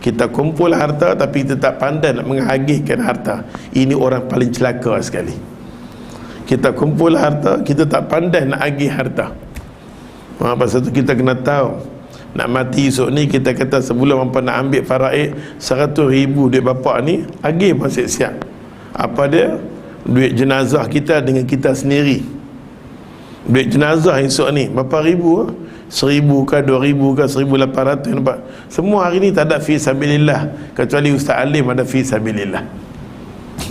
Kita kumpul harta tapi kita tak pandai nak mengagihkan harta. Ini orang paling celaka sekali. Kita kumpul harta, kita tak pandai nak agih harta. Pasal tu kita kena tahu, nak mati esok ni, kita kata sebelum apa nak ambil faraid 100,000 duit bapak ni, agih pun siap-siap. Apa dia? Duit jenazah kita dengan kita sendiri. Duit jenazah esok ni berapa ribu? 1,000 ke 2,000 ke 1,800, nampak? Semua hari ni tak ada fi sabilillah, kecuali Ustaz Alim ada fi sabilillah.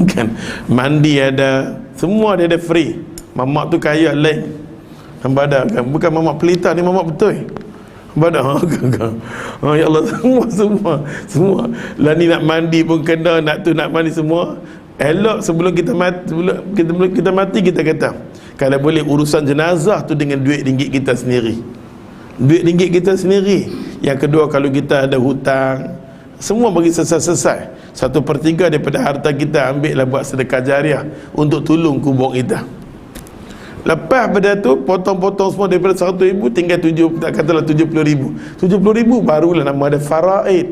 Kan? Mandi ada, semua dia ada free. Mamak tu kaya lain. Nampak ada kan? Bukan mamak pelita ni, mamak betul. Nampak ada? Ya Allah, semua. Lah ni nak mandi pun kena, nak mandi semua. Elok sebelum kita mati, kita kata kalau boleh urusan jenazah tu dengan duit ringgit kita sendiri. Duit ringgit kita sendiri. Yang kedua, kalau kita ada hutang, semua bagi selesai. 1/3 daripada harta kita ambillah buat sedekah jariah untuk tolong kubur kita. Lepas pada tu potong-potong semua daripada 100,000 tinggal 70,000. 70,000 barulah nama ada faraid.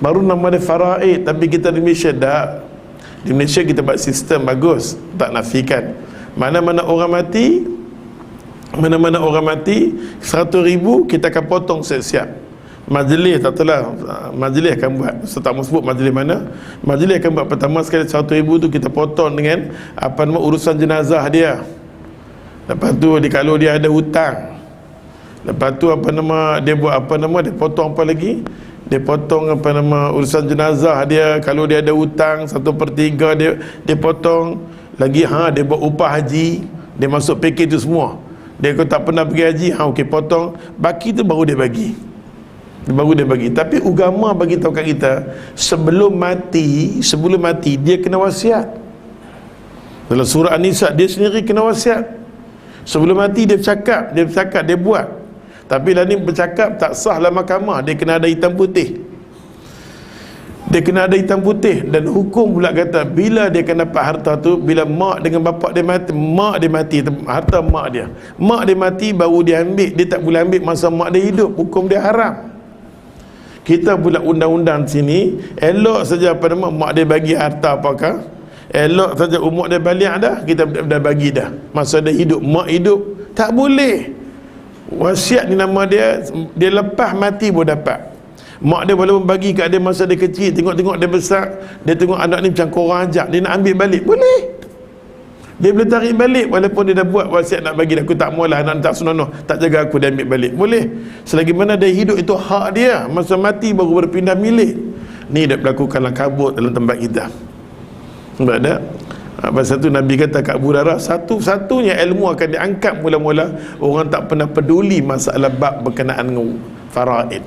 Baru nama ada faraid. Tapi kita di Malaysia tak. Di Malaysia kita buat sistem bagus, tak nafikan. Mana-mana orang mati 100,000 kita akan potong siap-siap. Majlis tak tahulah, majlis akan buat, saya tak mau sebut majlis mana. Majlis akan buat pertama sekali 100,000 tu kita potong dengan urusan jenazah dia. Lepas tu kalau dia ada hutang, lepas tu dia buat dia potong apa lagi, dia potong urusan jenazah dia. Kalau dia ada hutang 1/3 dia potong lagi. Dia buat upah haji, dia masuk pakej tu semua. Dia kata tak pernah pergi haji, okey potong, baki tu baru dia bagi. Tapi agama bagi tahu kat kita, sebelum mati dia kena wasiat. Dalam surah An-Nisa dia sendiri kena wasiat. Sebelum mati dia bercakap, dia buat. Tapi lah ni bercakap tak sah dalam mahkamah, dia kena ada hitam putih. Dan hukum pula kata bila dia kena dapat harta tu, bila mak dengan bapak dia mati, harta mak dia mati baru dia ambil. Dia tak boleh ambil masa mak dia hidup, hukum dia haram. Kita pula undang-undang sini, elok saja mak dia bagi harta apakah, elok saja umur dia balik dah, kita dah bagi dah. Masa dia hidup, mak hidup, tak boleh. Wasiat ni nama dia lepas mati pun dapat. Mak dia walaupun bagi kat dia masa dia kecil, tengok dia besar, dia tengok anak ni macam korang ajak, dia nak ambil balik, boleh. Dia boleh tarik balik walaupun dia dah buat wasiat nak bagi. Aku tak maulah anak tak senonoh, tak jaga aku, dia ambil balik, boleh. Selagi mana dia hidup itu hak dia, masa mati baru berpindah milik. Ni dah berlaku kalang kabut dalam tempat kita. Sebab tak? Pasal tu Nabi kata kat Abu Hurairah, satu-satunya ilmu akan diangkat mula-mula orang tak pernah peduli masalah bab berkenaan dengan faraid.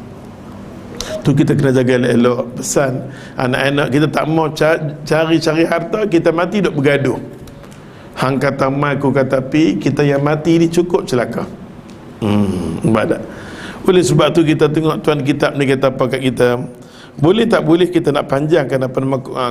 Tu kita kena jaga elok. Pesan anak-anak kita, tak mau cari harta, kita mati duk bergaduh. Hang kata mai, aku kata pi, kita yang mati ni cukup celaka. Badak. Oleh sebab tu kita tengok tuan kitab ni kata apa kat kita, boleh tak boleh kita nak panjangkan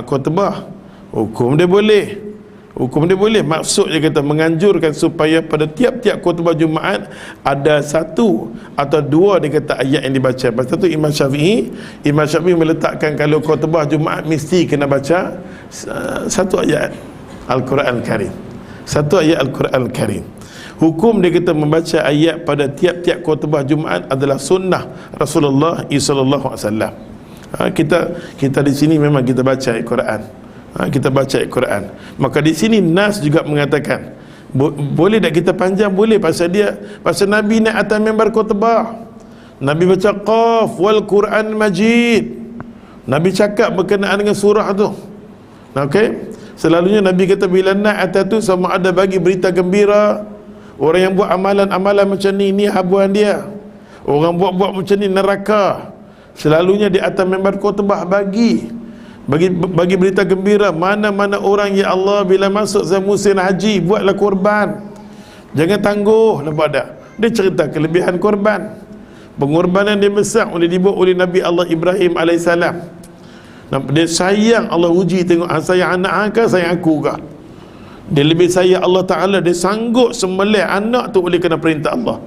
khutbah. Hukum dia boleh. Maksud dia kata menganjurkan supaya pada tiap-tiap khutbah Jumaat ada satu atau dua dia kata ayat yang dibaca. Pasal tu Imam Syafi'i meletakkan kalau khutbah Jumaat mesti kena baca satu ayat Al-Quran Al-Karim. Satu ayat Al-Quran Al-Karim. Hukum dia kata membaca ayat pada tiap-tiap khutbah Jumaat adalah sunnah Rasulullah sallallahu alaihi wasallam. Kita di sini memang kita baca Al-Quran. Kita baca Al-Quran. Maka di sini Nas juga mengatakan boleh tak kita panjang? Boleh, pasal Nabi naik atas mimbar khutbah. Nabi baca Qaf wal Quran Majid. Nabi cakap berkenaan dengan surah tu. Okey? Selalunya Nabi kata bila naik atas tu sama ada bagi berita gembira. Orang yang buat amalan-amalan macam ni habuan dia. Orang buat macam ni neraka. Selalunya di atas mimbar khutbah bagi berita gembira. Mana-mana orang, ya Allah, bila masuk musim haji buatlah korban, jangan tangguh. Nampak tak? Dia cerita kelebihan korban, pengorbanan dia besar dibuat oleh Nabi Allah Ibrahim alaihissalam. Dia sayang, Allah uji tengok sayang anak ke sayang aku ke. Dia lebih sayang Allah Ta'ala, dia sanggup sembelih anak tu oleh kerana perintah Allah.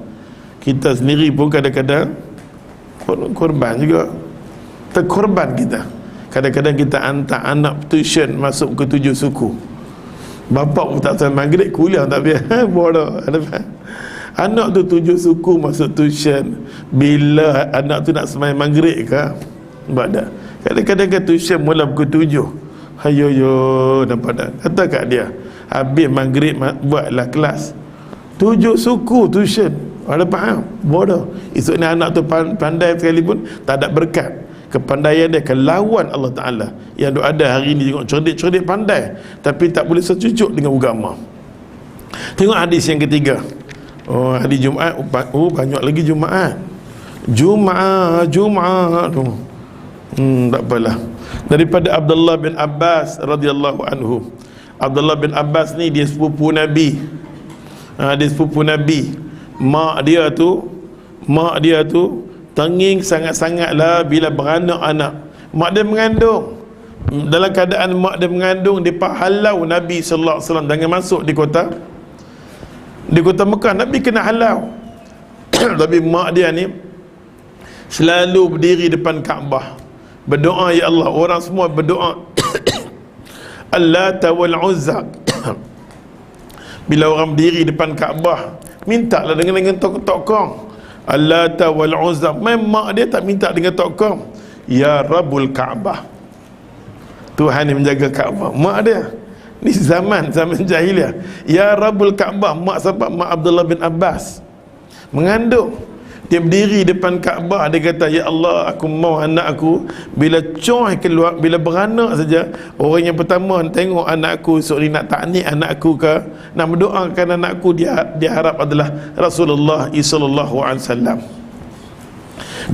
Kita sendiri pun kadang-kadang korban juga, terkorban kita. Kadang-kadang kita hantar anak tuition masuk ke 7 suku, bapak pun tak sampai maghrib, kuliah tak biar bodoh. Anak tu 7 suku masuk tuition, bila anak tu nak sembahyang maghrib ke? Badak. Kadang-kadang kan tuition mula pukul 7. Hayo nampak tak? Kata kat dia, habis maghrib buatlah kelas 7 suku tuition. Ada faham? Bodoh. Esok ni anak tu pandai sekalipun tak ada berkat. Kepandaian dia akan lawan Allah Ta'ala. Yang ada hari ni tengok cerdik-cerdik pandai, tapi tak boleh secucuk dengan agama. Tengok hadis yang ketiga. Hari Jumaat. Banyak lagi Jumaat. Jumaat. Tak apalah. Daripada Abdullah bin Abbas radhiyallahu anhu. Abdullah bin Abbas ni dia sepupu Nabi. Dia sepupu Nabi. Mak dia tu tenging sangat-sangatlah bila beranak anak. Mak dia mengandung. Dalam keadaan mak dia mengandung, dia halau Nabi sallallahu alaihi wasallam jangan masuk di kota Mekah. Nabi kena halau. Tapi mak dia ni selalu berdiri depan Kaabah, berdoa, ya Allah. Orang semua berdoa Al-Lata wal-Uzza. Bila orang berdiri depan Kaabah, mintalah dengan tokong. Allata wal Uzza. Memang dia tak minta dengan tokong. Ya Rabbul Kaabah, Tuhan yang menjaga Kaabah. Mak dia ni zaman jahiliah. Ya Rabbul Kaabah. Mak siapa? Mak Abdullah bin Abbas mengandung. Dia berdiri depan Kaabah, dia kata, ya Allah, aku mau anak aku bila coy keluar, bila beranak saja, orang yang pertama tengok anak aku esok ni nak taknik anak aku ke, nak mendoakan anak aku, dia harap adalah Rasulullah sallallahu alaihi wasallam.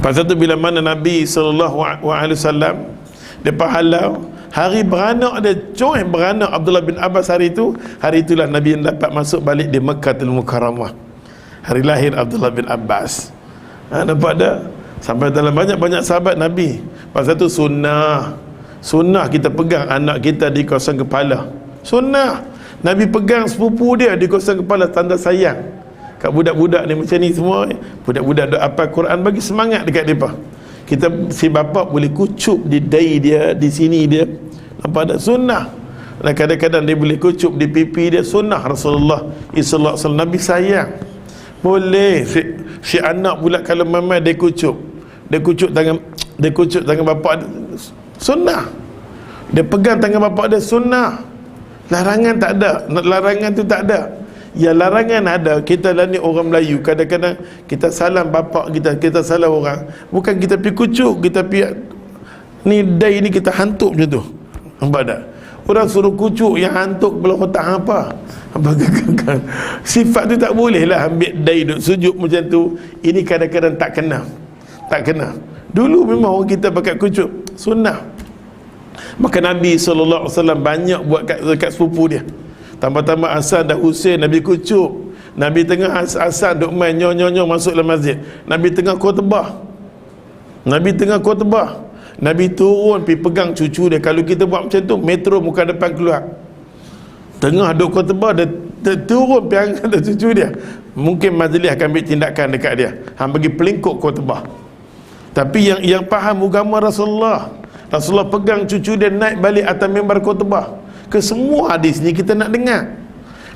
Pasal tu bila mana Nabi sallallahu alaihi wasallam dia pahalau hari beranak dia, coy beranak Abdullah bin Abbas hari itulah Nabi dapat masuk balik di Makkahul Mukarramah, hari lahir Abdullah bin Abbas. Nampak tak? Sampai dalam banyak-banyak sahabat Nabi. Pasal tu sunnah kita pegang anak kita di kawasan kepala. Sunnah Nabi pegang sepupu dia di kawasan kepala, tanda sayang. Kat budak-budak ni macam ni semua, budak-budak duk hafal Quran, bagi semangat dekat depa. Kita si bapa boleh kucup di dahi dia, di sini dia. Nampak tak? Sunnah. Dan kadang-kadang dia boleh kucup di pipi dia. Sunnah Rasulullah sallallahu alaihi wasallam. Nabi sayang. Boleh si anak pula kalau mama dia kucup tangan bapak dia, sunnah. Dia pegang tangan bapak dia, sunnah. Larangan tak ada. Larangan tu tak ada. Ya larangan ada. Kita lah ni orang Melayu, kadang-kadang kita salam bapak kita salam orang, bukan kita pergi kucup, kita pergi ni dai ni kita hantuk macam tu. Nampak tak? Orang suruh kucuk, yang hantuk belah otak apa? Sifat tu tak boleh lah ambil dai duk sujud macam tu. Ini kadang-kadang tak kena. Dulu memang orang kita pakai kucuk, sunnah. Maka Nabi SAW banyak buat kat sepupu dia. Tambah-tambah Hasan dan Husain Nabi kucuk. Nabi tengah Hasan duk main nyo masuk dalam masjid, Nabi tengah khutbah, Nabi turun pergi pegang cucu dia. Kalau kita buat macam tu, metro muka depan keluar, tengah duk khutbah, dia turun pergi angkat cucu dia, mungkin majlis akan ambil tindakan dekat dia, bagi pelingkuk khutbah. Tapi yang faham agama Rasulullah pegang cucu dia naik balik atas mimbar khutbah. Ke semua hadis ni kita nak dengar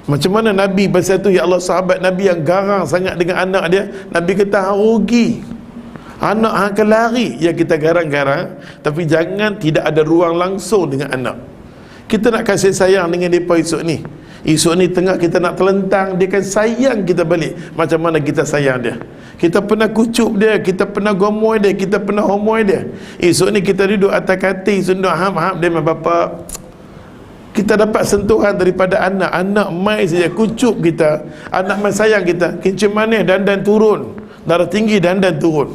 macam mana Nabi pasal tu. Ya Allah, sahabat Nabi yang garang sangat dengan anak dia, Nabi kata rugi. Anak akan lari, ya kita garang-garang, tapi jangan tidak ada ruang langsung dengan anak. Kita nak kasih sayang dengan mereka esok ni tengah kita nak terlentang, dia kan sayang kita balik macam mana kita sayang dia. Kita pernah kucup dia, kita pernah gomoy dia, kita pernah homoy dia. Esok ni kita duduk atas katil, sunduk ham-ham dia, bapa kita dapat sentuhan daripada anak mai saja kucup kita, anak mai sayang kita, kincir manis dandan turun, darah tinggi dandan turun.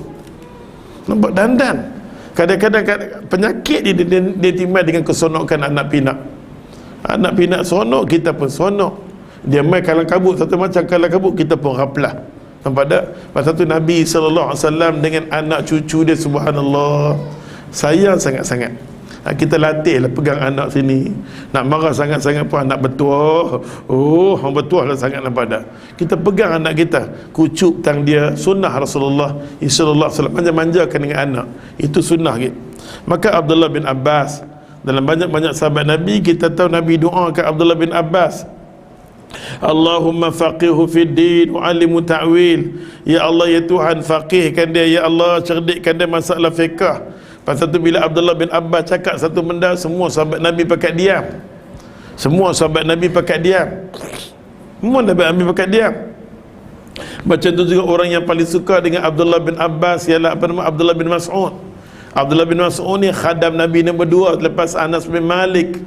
Nampak dandan. Kadang-kadang penyakit dia timbul dengan kesonokan anak pinak sonok, kita pun sonok. Dia main kalang kabut, satu macam kalang kabut, kita pun raplah. Nampak tak? Pasal tu Nabi SAW dengan anak cucu dia, subhanallah, sayang sangat-sangat. Kita latihlah pegang anak sini. Nak marah sangat-sangat pun anak bertuah, bertuah lah sangat, nampak tak? Kita pegang anak kita, kucup tang dia, sunnah Rasulullah sallallahu alaihi wasallam, manja-manjakan dengan anak. Itu sunnah gitu. Maka Abdullah bin Abbas, dalam banyak-banyak sahabat Nabi, kita tahu Nabi doa ke Abdullah bin Abbas, Allahumma faqihu fid din wa alimu ta'wil. Ya Allah, ya Tuhan, faqihkan dia, ya Allah, cerdikkan dia masalah fiqh. Pasal tu bila Abdullah bin Abbas cakap satu benda, semua sahabat Nabi pakai diam. Semua sahabat Nabi pakai diam. Macam tu juga orang yang paling suka dengan Abdullah bin Abbas ialah Abdullah bin Mas'ud. Abdullah bin Mas'ud ni khadam Nabi nombor 2 lepas Anas bin Malik.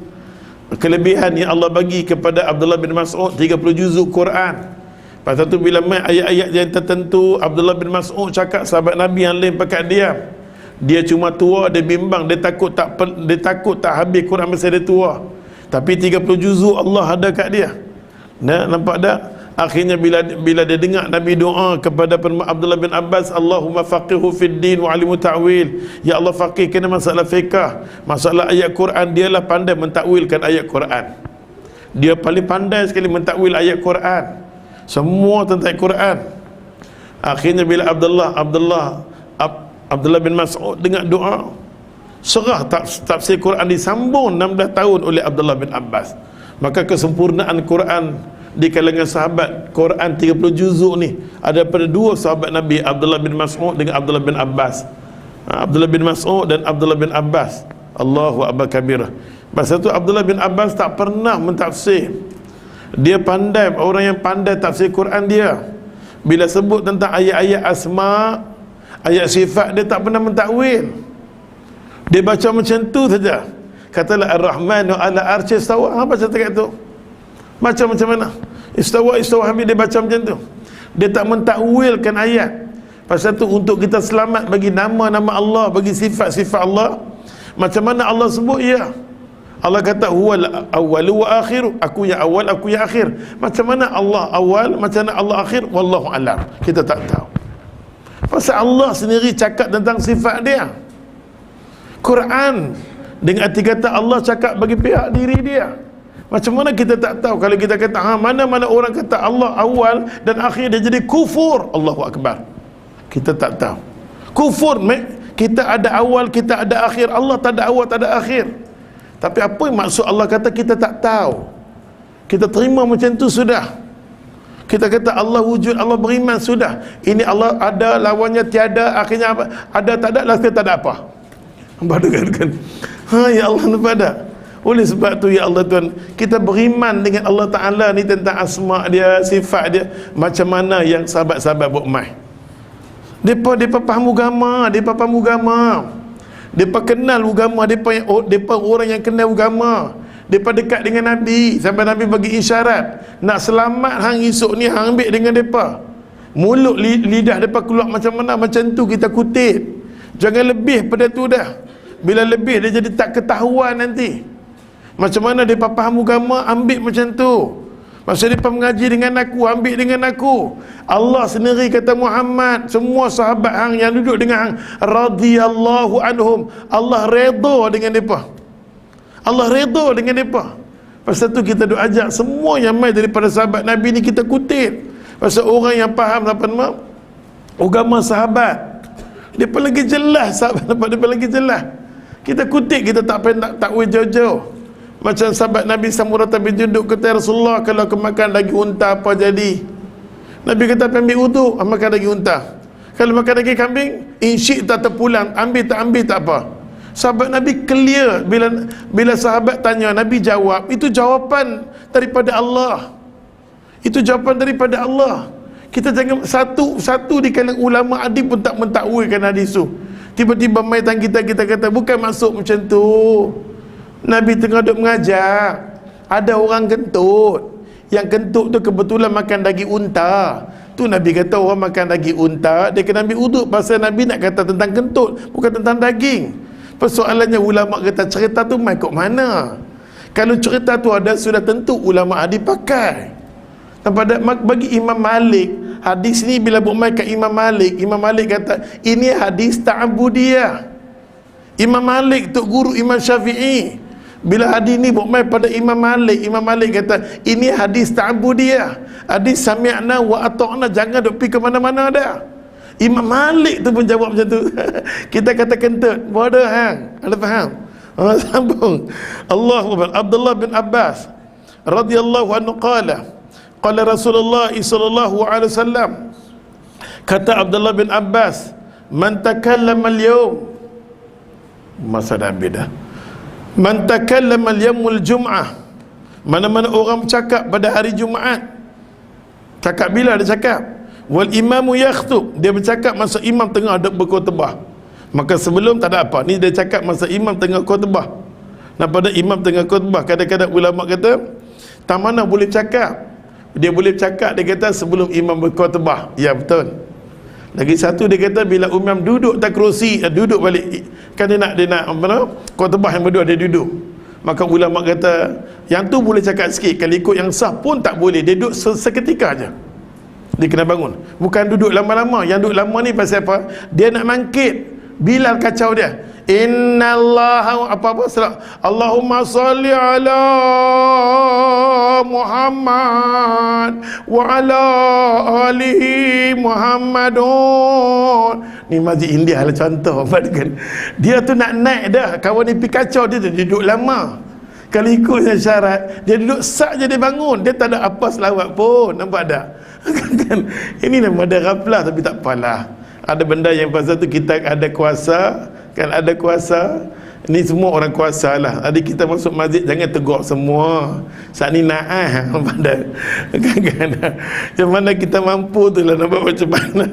Kelebihan yang Allah bagi kepada Abdullah bin Mas'ud 30 juzuk Quran. Pasal tu bila main ayat-ayat yang tertentu, Abdullah bin Mas'ud cakap sahabat Nabi yang lain pakai diam. Dia cuma tua, dia bimbang, dia takut tak habis Quran masa dia tua. Tapi 30 juzuk Allah ada kat dia. Nah, nampak tak? Akhirnya bila dia dengar Nabi doa kepada Abdullah bin Abbas, Allahumma faqihu fid din wa alimu ta'wil. Ya Allah, faqihkan masalah fiqh, masalah ayat Quran. Dialah pandai mentakwilkan ayat Quran. Dia paling pandai sekali mentakwil ayat Quran, semua tentang Quran. Akhirnya bila Abdullah bin Mas'ud dengar doa, serah tafsir Quran disambung 16 tahun oleh Abdullah bin Abbas. Maka kesempurnaan Quran di kalangan sahabat Quran 30 juzuk ni ada pada dua sahabat Nabi, Abdullah bin Mas'ud dengan Abdullah bin Abbas. Abdullah bin Mas'ud dan Abdullah bin Abbas. Allahu akbar kabirah. Masa tu Abdullah bin Abbas tak pernah mentafsir. Dia pandai, orang yang pandai tafsir Quran dia. Bila sebut tentang ayat-ayat asma, ayat sifat, dia tak pernah mentakwil. Dia baca macam tu saja. Katalah Ar-Rahmanu ala arsy istawa. Baca dekat tu. Baca macam mana? Istawa habis dia baca macam tu. Dia tak mentakwilkan ayat. Pasal tu untuk kita selamat bagi nama-nama Allah, bagi sifat-sifat Allah, macam mana Allah sebut ya. Allah kata huwal awwalu wa akhiru, aku yang awal, aku yang akhir. Macam mana Allah awal, macam mana Allah akhir, wallahu alam. Kita tak tahu. Pasal Allah sendiri cakap tentang sifat dia. Quran dengan arti kata Allah cakap bagi pihak diri dia. Macam mana kita tak tahu? Kalau kita kata mana-mana orang kata Allah awal dan akhir, dia jadi kufur. Allahu akbar. Kita tak tahu. Kufur, kita ada awal, kita ada akhir. Allah tak ada awal, tak ada akhir. Tapi apa yang maksud Allah kata kita tak tahu. Kita terima macam tu sudah. Kita kata Allah wujud, Allah beriman, sudah. Ini Allah ada, lawannya tiada, akhirnya apa? Ada tak ada, last tak ada apa. Kan? Ya Allah, nampak tak? Oleh sebab tu ya Allah Tuhan, kita beriman dengan Allah Ta'ala ni tentang asma dia, sifat dia. Macam mana yang sahabat-sahabat buat mai. Depa faham agama, depa faham agama. Depa kenal agama, depa orang yang kenal agama. Depa dekat dengan Nabi sampai Nabi bagi isyarat nak selamat hang esok ni, hang ambil dengan depa. Mulut lidah depa keluar macam mana, macam tu kita kutip. Jangan lebih pada tu dah. Bila lebih dia jadi tak ketahuan nanti. Macam mana depa faham agama, ambil macam tu. Masa depa mengaji dengan aku, ambil dengan aku. Allah sendiri kata Muhammad, semua sahabat hang yang duduk dengan hang, radhiyallahu anhum, Allah redha dengan depa. Allah redha dengan depa. Pasal tu kita duk ajak semua yang mai daripada sahabat Nabi ni kita kutip. Pasal orang yang faham apa nama agama sahabat, depa lagi jelas, sahabat depa lagi jelas. Kita kutip, kita tak payah nak takwil jauh-jauh. Macam sahabat Nabi Samurah bin Jundub kata, Rasulullah kalau aku makan daging unta apa jadi? Nabi kata ambil wudu, makan daging unta. Kalau makan daging kambing, insyik tak terpulang, ambil tak apa. Sahabat Nabi clear. Bila sahabat tanya, Nabi jawab. Itu jawapan daripada Allah. Itu jawapan daripada Allah. Kita jangan satu di kalangan ulama adib pun tak mentakwilkan hadis tu. Tiba-tiba mai tang kita kata bukan maksud macam tu. Nabi tengah duk mengajar, ada orang kentut. Yang kentut tu kebetulan makan daging unta. Tu Nabi kata orang makan daging unta dia kena ambil uduk. Pasal Nabi nak kata tentang kentut, bukan tentang daging. Persoalannya ulama kata cerita tu mai kok mana? Kalau cerita tu ada, sudah tentu ulama adib pakai. Bagi Imam Malik, hadis ni bila bermain kat Imam Malik kata ini hadis ta'budiyah. Imam Malik tu guru Imam Syafi'i. Bila hadis ni bermain pada Imam Malik kata ini hadis ta'budiyah. Hadis sami'na wa ata'na, jangan duk pergi ke mana-mana dah. Imam Malik tu pun jawab macam tu. Kita kata kentut, bodoh hang. Ada faham? Sambung. Abdullah bin Abbas radhiyallahu anhu qala Rasulullah sallallahu alaihi wasallam, kata Abdullah bin Abbas, man takallama al-yawm, masa Nabi dah, man takallama al-yawmul jum'ah, mana-mana orang bercakap pada hari Jumaat. Cakap bila dia cakap? Wal imamu yakhtub, dia bercakap masa imam tengah ada berkhutbah. Maka sebelum tak ada apa, ni dia cakap masa imam tengah khutbah. Nah, pada imam tengah khutbah, kadang-kadang ulama kata tak mana boleh cakap. Dia boleh cakap, dia kata sebelum imam berkhutbah. Ya betul. Lagi satu dia kata bila imam duduk tak kerusi, duduk balik. Kan dia nak apa, khutbah yang berdua dia duduk. Maka ulama kata yang tu boleh cakap sikit. Kalau ikut yang sah pun tak boleh. Dia duduk seketika aja. Dia kena bangun. Bukan duduk lama-lama. Yang duduk lama ni pasal apa? Dia nak mangkit. Bilal kacau dia. Innallaha apa-apa salat. Allahumma salli ala Muhammad wa ala alihi Muhammadun. Ni masjid India lah contoh. Dia tu nak naik dah. Kawan ni pergi kacau dia duduk lama. Kalau ikutnya syarat, dia duduk sak je dia bangun, dia tak ada apa selawat pun. Nampak tak? Kan? Ini nama dia ghaflah, tapi tak apalah. Ada benda yang pasal tu kita ada kuasa, kan ada kuasa. Ni semua orang kuasa lah. Adik kita masuk masjid jangan tegur semua. Saat ni naah pada kan. Yang mana kita mampu tu lah nak buat macam mana.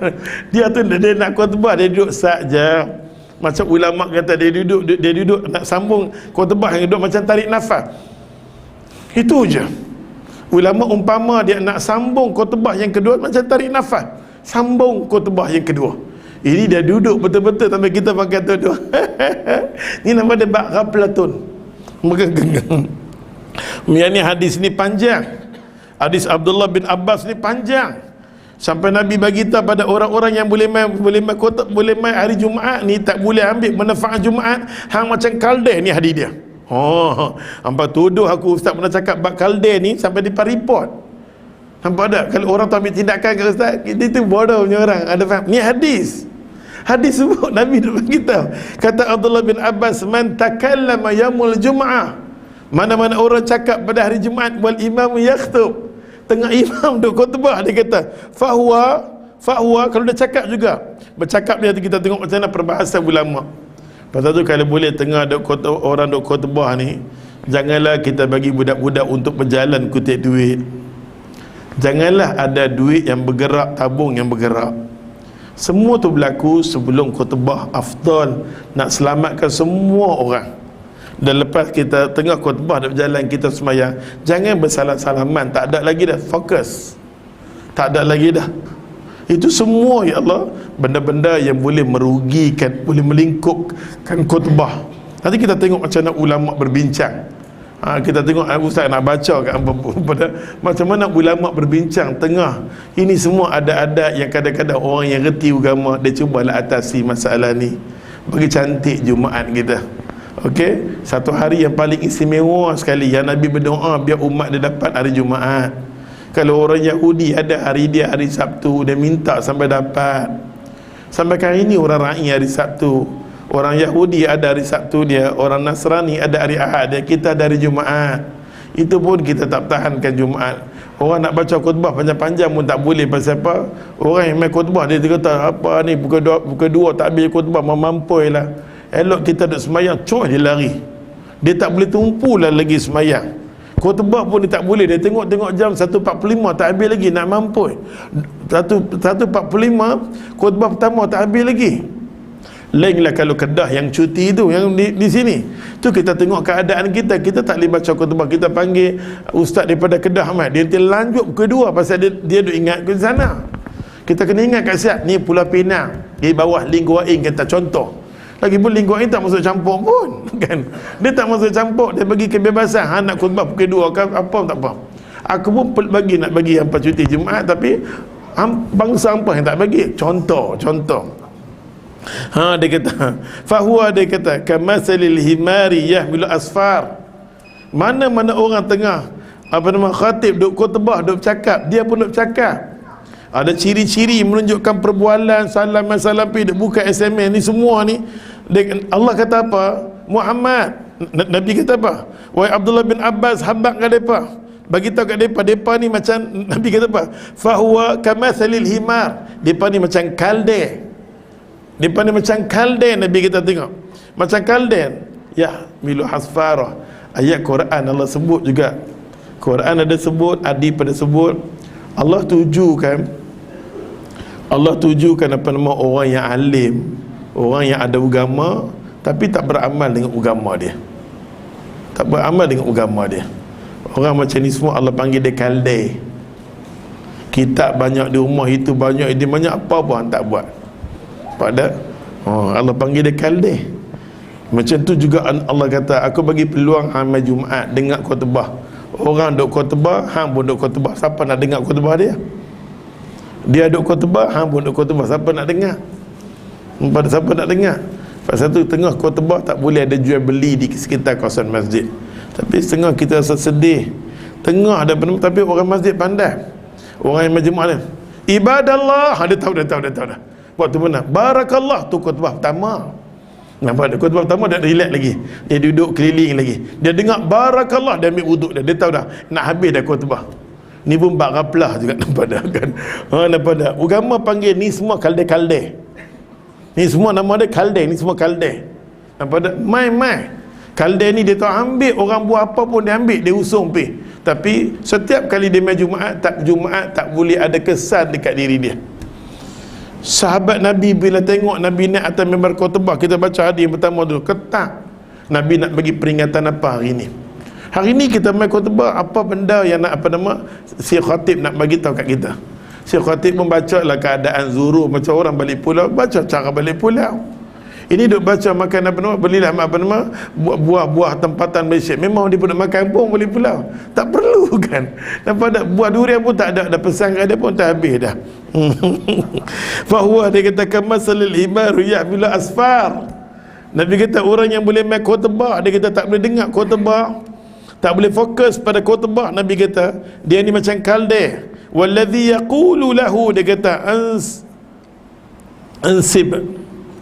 Dia tu dia nak khutbah, dia duduk saja. Macam ulama kata dia duduk nak sambung khutbah yang duduk macam tarik nafas. Itu je. Ulama umpama dia nak sambung khutbah yang kedua macam tarik nafas. Sambung khutbah yang kedua. Ini dia duduk betul-betul sampai kita pakai tuduh. Ni nama dia bab ghaflatun. Yang ni hadis ni panjang. Hadis Abdullah bin Abbas ni panjang. Sampai Nabi bagi tahu pada orang-orang yang boleh main hari Jumaat ni tak boleh ambil manfaat Jumaat hang macam kalde ni hadis dia. Hampa tuduh aku ustaz pernah cakap bab kalde ni sampai depan report. Nampak tak? Kalau orang tu ambil tindakan ke ustaz, kita tu bodoh punya orang. Ada faham? Ni hadis. Hadis sebut Nabi dah beritahu. Kata Abdullah bin Abbas, man takallama yaumul jum'ah. Mana-mana orang cakap pada hari Jumaat wal imam yakhtub. Tengah imam duk khutbah, dia kata, fahuwa kalau dia cakap juga. Bercakap dia tu kita tengok macam mana perbahasan ulama. Pasal tu kalau boleh tengah orang duk khutbah ni, janganlah kita bagi budak-budak untuk berjalan kutip duit. Janganlah ada duit yang bergerak, tabung yang bergerak. Semua tu berlaku sebelum khutbah. Afdal nak selamatkan semua orang. Dan lepas kita tengah khutbah nak berjalan, kita semayang, jangan bersalam-salaman. Tak ada lagi dah fokus. Tak ada lagi dah. Itu semua ya Allah benda-benda yang boleh merugikan, boleh melingkupkan khutbah. Nanti kita tengok macam mana ulama berbincang. Kita tengok ustaz nak baca kat macam mana ulama berbincang tengah ini semua ada yang kadang-kadang orang yang reti agama dia cubalah atasi masalah ni bagi cantik Jumaat kita. Okey, satu hari yang paling istimewa sekali yang Nabi berdoa biar umat dia dapat hari Jumaat. Kalau orang Yahudi ada hari dia hari Sabtu, dia minta sampai dapat. Sampai kali ini orang Rai hari Sabtu. Orang Yahudi ada hari Sabtu dia, orang Nasrani ada hari Ahad dia, kita ada hari Jumaat. Itu pun kita tak tahankan Jumaat. Orang nak baca khutbah panjang-panjang pun tak boleh. Pasal apa? Orang yang main khutbah dia kata apa ni pukul 2 tak habis khutbah, memampui lah. Elok kita duduk semayang, dia lari. Dia tak boleh tumpu lah lagi semayang. Khutbah pun dia tak boleh. Dia tengok jam 1.45 tak habis lagi, nak mampui. 1.45 khutbah pertama tak habis lagi. Lainlah kalau Kedah yang cuti tu, yang di sini tu kita tengok keadaan kita tak boleh baca khutbah. Kita panggil ustaz daripada Kedah dia lanjut kedua pasal dia duk ingat ke sana. Kita kena ingat kat siap ni Pulau Pinang di bawah Lingkuaing, kita contoh. Lagipun Lingkuaing tak masuk campur pun kan. Dia tak masuk campur, dia bagi kebebasan. Nak khutbah pukul 2 apa tak apa. Aku pun nak bagi hampa cuti Jumaat, tapi bangsa hampa yang tak bagi. Contoh dia kata fahuwa, dia kata kamasalil himari yahmilu asfar. Mana-mana orang tengah khatib duk khutbah, duk bercakap, dia pun duk bercakap. Ada ciri-ciri menunjukkan perbualan, salam duk buka SMS ni semua ni. Allah kata apa? Muhammad, Nabi kata apa? Wahai Abdullah bin Abbas, habaq kat depa, bagi tahu kat depa ni macam Nabi kata apa? Fahuwa kamasalil himar, depa ni macam kalde. Depan ni macam kalden, Nabi kita tengok macam kalden ya milu hasfarah. Ayat Quran Allah sebut juga, Quran ada sebut, adib pada sebut. Allah tujukan apa nama orang yang alim, orang yang ada agama tapi tak beramal dengan agama dia, tak beramal dengan agama dia. Orang macam ni semua Allah panggil dia kalde. Kitab banyak di rumah itu, banyak apa pun tak buat. Pada Allah panggil dia kalde. Macam tu juga Allah kata, aku bagi peluang hari Jumaat dengar khutbah. Orang duk khutbah, hang pun duk khutbah. Siapa nak dengar khutbah dia? Dia duk khutbah, hang pun duk khutbah. Siapa nak dengar? Siapa nak dengar? Pasal tu tengah khutbah tak boleh ada jual beli di sekitar kawasan masjid. Tapi setengah kita rasa sedih. Tengah ada penuh, tapi orang masjid pandai. Orang yang majmuk ni, ibadallah, dia tahu dah. Waktu mana? Barakallah tu khutbah pertama. Nampak tak? Khutbah pertama dah relax lagi. Dia duduk keliling lagi. Dia dengar barakallah, dia ambil wuduk dah. Dia tahu dah nak habis dah khutbah. Ni pun bak raplah juga. Nampak tak kan? Nampak tak? Agama panggil ni semua kalde-kalde. Ni semua nama dia kalde. Ni semua kalde. Nampak tak? Mai. Kalde ni dia tahu ambil orang buat apa pun dia ambil. Dia usung pergi. Tapi setiap kali dia main Jumaat tak boleh ada kesan dekat diri dia. Sahabat Nabi bila tengok Nabi naik atas mimbar khutbah, kita baca hadis yang pertama dulu, ketak. Nabi nak bagi peringatan apa hari ni? Hari ni kita main khutbah, apa benda yang nak si khatib nak bagi tahu kat kita. Si khatib pun baca lah keadaan Zuru macam orang balik pulau, baca cara balik pulau. Ini duk baca makan belilah buah-buah tempatan Malaysia. Memang dia pun nak makan pun boleh pulau. Tak perlu kan. Nampak tak? Buah durian pun tak ada pesan dia pun tak habis dah. Fahuwa, dia kata kamasalil himaru ya'milu asfar. Nabi kata orang yang boleh main khutbah, dia kata tak boleh dengar khutbah, tak boleh fokus pada khutbah. Nabi kata dia ni macam kalde. Walladhi yaqulu lahu, dia kata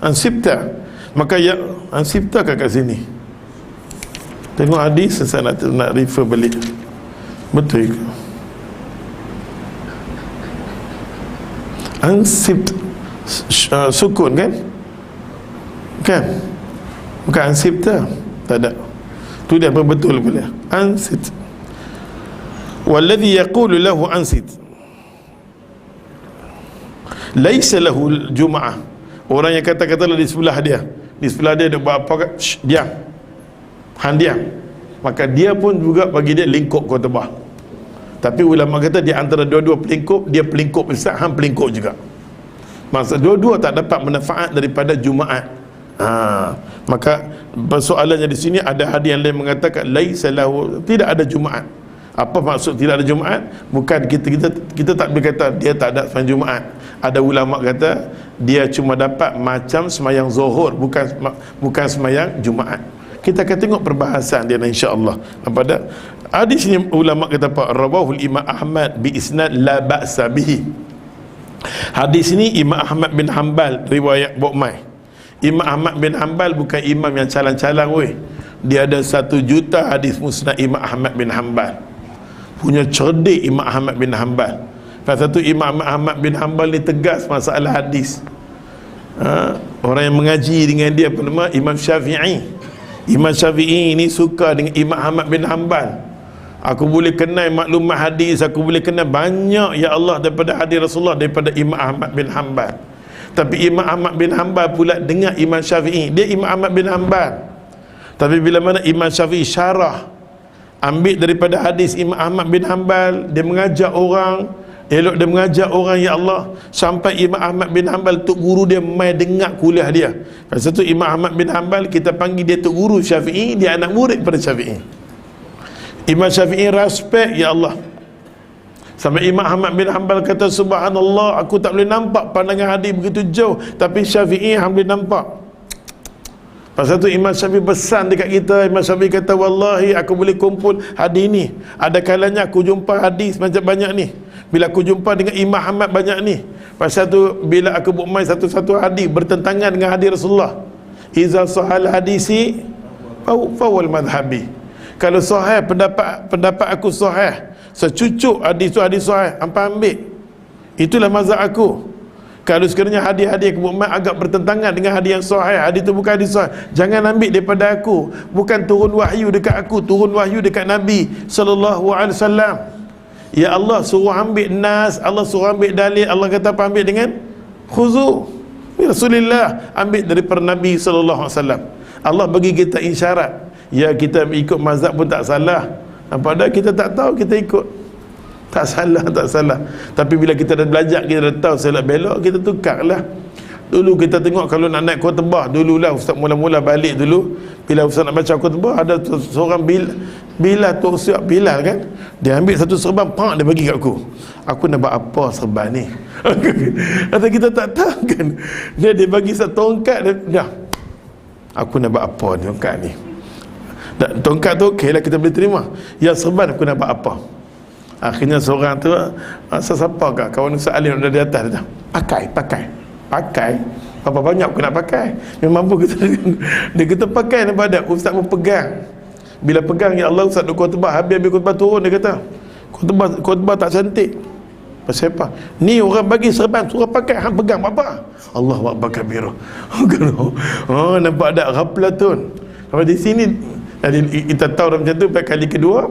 ansibta, maka ya ansibta kat sini. Tengok hadis, saya nak refer balik. Betul ke? Ansibt, sukun kan? Kan? Bukan ansibta. Tak ada. Tu dia apa betul pula. Ansit. Walladhi yaqulu lahu ansit. Laisa lahu jum'ah. Orang yang kata-katalah di sebelah dia dia buat apa? Diam. Han diam. Maka dia pun juga bagi dia lingkup khutbah. Tapi ulama kata di antara dua-dua pelingkup, dia pelingkup besar, han pelingkup juga. Maksud dua-dua tak dapat manfaat daripada Jumaat. Maka persoalannya di sini ada hadis yang lain mengatakan laisa lahu, tidak ada Jumaat. Apa maksud tidak ada Jumaat? Bukan kita tak boleh kata dia tak ada sembahyang Jumaat. Ada ulama kata dia cuma dapat macam sembahyang Zuhur, bukan sembahyang Jumaat. Kita akan tengok perbahasan dia insya-Allah. Nampak tak? Hadis ni ulama kata apa? Rawahul Imam Ahmad bi isnad la ba'sa bihi. Hadis ni Imam Ahmad bin Hanbal riwayat Bukhari. Imam Ahmad bin Hanbal bukan imam yang calang-calang weh. Dia ada 1 juta hadis musnad Imam Ahmad bin Hanbal. Punya cerdik Imam Ahmad bin Hanbal. Lepas tu Imam Ahmad bin Hanbal ni tegas masalah hadis. Orang yang mengaji dengan dia apa nama? Imam Syafi'i. Imam Syafi'i ni suka dengan Imam Ahmad bin Hanbal. Aku boleh kenal maklumat hadis, aku boleh kenal banyak ya Allah daripada hadis Rasulullah daripada Imam Ahmad bin Hanbal. Tapi Imam Ahmad bin Hanbal pula dengar Imam Syafi'i. Dia Imam Ahmad bin Hanbal. Tapi bila mana Imam Syafi'i syarah, ambil daripada hadis Imam Ahmad bin Hanbal, dia mengajak orang, elok dia mengajak orang ya Allah, sampai Imam Ahmad bin Hanbal tok guru dia mai dengar kuliah dia. Lepas tu Imam Ahmad bin Hanbal kita panggil dia tok guru Syafi'i, dia anak murid pada Syafi'i. Imam Syafi'i respect ya Allah. Sampai Imam Ahmad bin Hanbal kata subhanallah, aku tak boleh nampak pandangan hadis begitu jauh, tapi Syafi'i boleh nampak. Pasal tu Imam Syafi'i pesan dekat kita. Imam Syafi'i kata wallahi aku boleh kumpul hadis ni. Ada kalanya aku jumpa hadis macam banyak ni. Bila aku jumpa dengan Imam Ahmad banyak ni. Pasal tu bila aku buat main satu-satu hadis bertentangan dengan hadis Rasulullah, iza sahal hadisi fawal madhabi. Kalau sahih pendapat aku sahih, secucuk hadis tu hadis sahih, hampa ambil. Itulah mazhab aku. Kalau sekiranya hadis-hadis aku buat agak bertentangan dengan hadis yang sahih, hadis tu bukan hadis sahih, jangan ambil daripada aku. Bukan turun wahyu dekat aku, turun wahyu dekat Nabi sallallahu alaihi wasallam. Ya Allah suruh ambil nas, Allah suruh ambil dalil, Allah kata apa? Ambil dengan khuzu. Rasulullah ambil daripada Nabi sallallahu alaihi wasallam. Allah bagi kita isyarat. Ya kita ikut mazhab pun tak salah. Padahal kita tak tahu, kita ikut. Tak salah, tak salah. Tapi bila kita dah belajar, kita dah tahu selak belok, kita tukarlah. Dulu kita tengok kalau nak naik khutbah, dululah ustaz mula-mula balik dulu, bila ustaz nak baca khutbah, ada seorang Bilal tu siap Bilal kan, dia ambil satu serban, pak dia bagi kat aku. Aku nak buat apa serban ni? Atau kita tak tahu kan. Dia bagi satu tongkat, dah. Aku nak buat apa ni tongkat ni? Tongkat tu okey lah, kita boleh terima. Ya serban aku nak buat apa? Akhirnya seorang tu, siapa kah? Kawan Ustaz Alim ada di atas dia. Pakai. Berapa banyak aku nak pakai? Memang pun kita dia kata pakai ni pada ustaz pun pegang. Bila pegang, ya Allah ustaz duk khutbah, habis khutbah turun, dia kata khutbah tak cantik. Pasal apa? Ni orang bagi serban suruh pakai, hang pegang apa? Allahu akbar kabira. Oh, nampak tak ghaflatun. Sampai di sini kita tahu dah macam tu. Kali kedua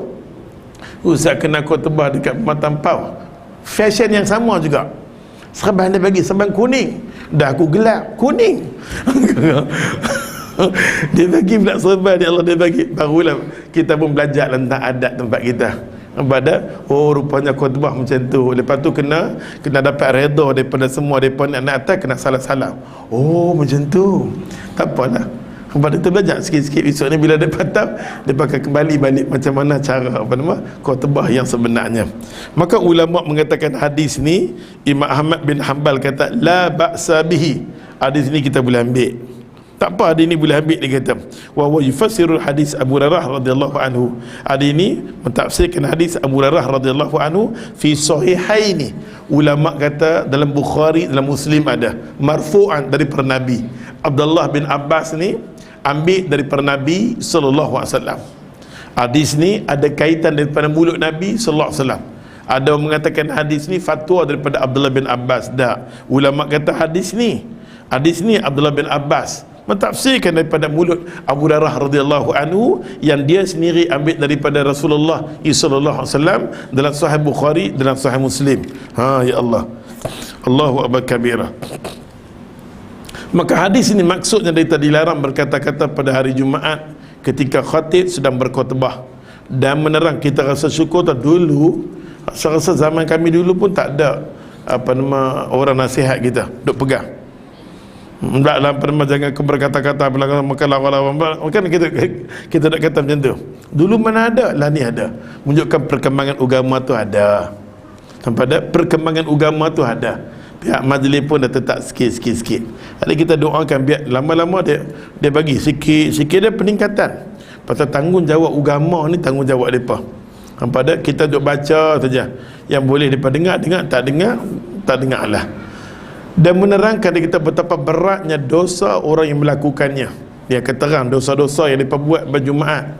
ustaz kena khutbah dekat Matampau, fashion yang sama juga. Serban dia bagi serban kuning, dah aku gelap kuning. Dia bagi pula serban dia Allah, dia bagi. Barulah kita pun belajar tentang adat tempat kita. Pada rupanya khutbah macam tu. Lepas tu kena dapat redha daripada semua. Daripada nak atas kena salah-salah. Oh macam tu. Tak apalah. Pada tu belajar sikit-sikit. Besok ni bila dia patah, dia pakai kembali balik macam mana cara khutbah yang sebenarnya. Maka ulama mengatakan hadis ni, Imam Ahmad bin Hanbal kata la ba'sa bihi. Hadis ni kita boleh ambil. Tak apa, hadis ni boleh ambil, dia kata. Wa huwa yufassirul hadis Abu Hurairah radhiyallahu anhu. Hadis ni mentafsirkan hadis Abu Hurairah radhiyallahu anhu fi sahihaini. Ulama kata dalam Bukhari, dalam Muslim ada marfu'an daripada Nabi. Abdullah bin Abbas ni ambil daripada Nabi sallallahu alaihi wasallam. Hadis ni ada kaitan daripada mulut Nabi sallallahu alaihi wasallam. Ada yang mengatakan hadis ni fatwa daripada Abdullah bin Abbas. Dah, ulama kata hadis ni Abdullah bin Abbas mentafsirkan daripada mulut Abu Hurairah radhiyallahu anhu, yang dia sendiri ambil daripada Rasulullah sallallahu alaihi wasallam dalam Sahih Bukhari, dalam Sahih Muslim. Ya Allah, Allahu akbar kabira. Maka hadis ini maksudnya kita dilarang berkata-kata pada hari Jumaat ketika khatib sedang berkhutbah, dan menerang. Kita rasa syukur tak dulu, rasa zaman kami dulu pun tak ada orang nasihat kita duk pegang. Taklah jangan berkata-kata belakang makan lawan-lawan. Kan kita nak kata macam tu. Dulu mana ada, lah ni ada. Menunjukkan perkembangan agama tu ada. Sampai ada perkembangan agama tu ada. Pihak majlis pun dah tetap sikit. Jadi kita doakan biar lama-lama dia bagi sikit dia peningkatan. Pasal tanggungjawab agama ni tanggungjawab depa. Sampai ada kita duk baca saja. Yang boleh depa dengar, tak dengar lah. Dan menerangkan kita betapa beratnya dosa orang yang melakukannya. Dia keterang dosa-dosa yang mereka buat berjumaat.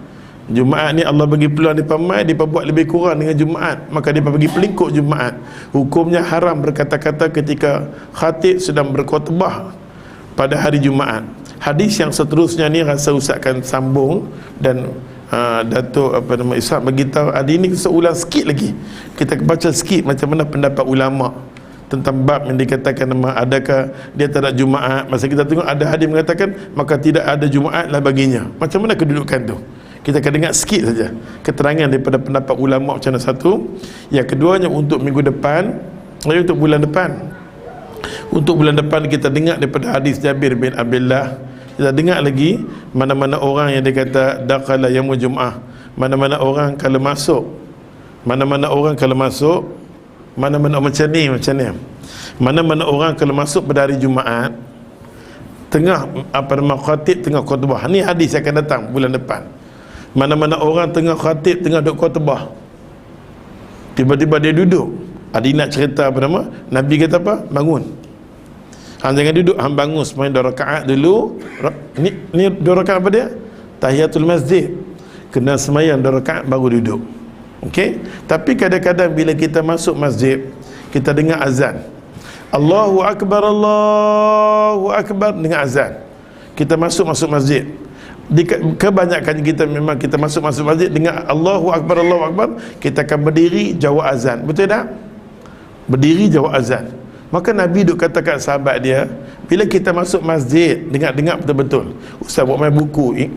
Jumaat ni Allah bagi peluang mereka mai, mereka buat lebih kurang dengan Jumaat, maka mereka bagi pelingkup Jumaat. Hukumnya haram berkata-kata ketika khatib sedang berkhutbah pada hari Jumaat. Hadis yang seterusnya ni rasa Ustaz akan sambung, dan Datuk Ishaq beritahu hari ni kita ulang sikit lagi. Kita baca sikit macam mana pendapat ulama tentang bab yang dikatakan adakah dia tak ada Jumaat. Masa kita tengok ada hadis mengatakan maka tidak ada Jumaat lah baginya. Macam mana kedudukan tu? Kita akan dengar sikit saja keterangan daripada pendapat ulama macam mana satu. Yang keduanya untuk minggu depan, untuk bulan depan. Untuk bulan depan kita dengar daripada hadis Jabir bin Abdullah. Kita dengar lagi mana-mana orang yang dia kata dakhala yaumul Jum'ah. Mana-mana orang kalau masuk, mana-mana orang kalau masuk pada hari Jumaat, tengah khatib tengah khutbah. Ni hadis akan datang bulan depan. Mana-mana orang tengah khatib tengah duk khutbah, tiba-tiba dia duduk. Ada nak cerita Nabi kata apa? Bangun. Hang jangan duduk, hang bangun sembahyang 2 rakaat dulu. Ni 2 rakaat apa dia? Tahiyatul masjid. Kena sembahyang 2 rakaat baru duduk. Okey? Tapi kadang-kadang bila kita masuk masjid, kita dengar azan. Allahu akbar, Allahu akbar, dengar azan. Kita masuk masjid. Kebanyakan kita memang kita masuk masjid dengar Allahu akbar, Allahu akbar, kita akan berdiri jawab azan. Betul tak? Berdiri jawab azan. Maka Nabi duk kata kat sahabat dia, bila kita masuk masjid, dengar betul-betul. Ustaz buat main buku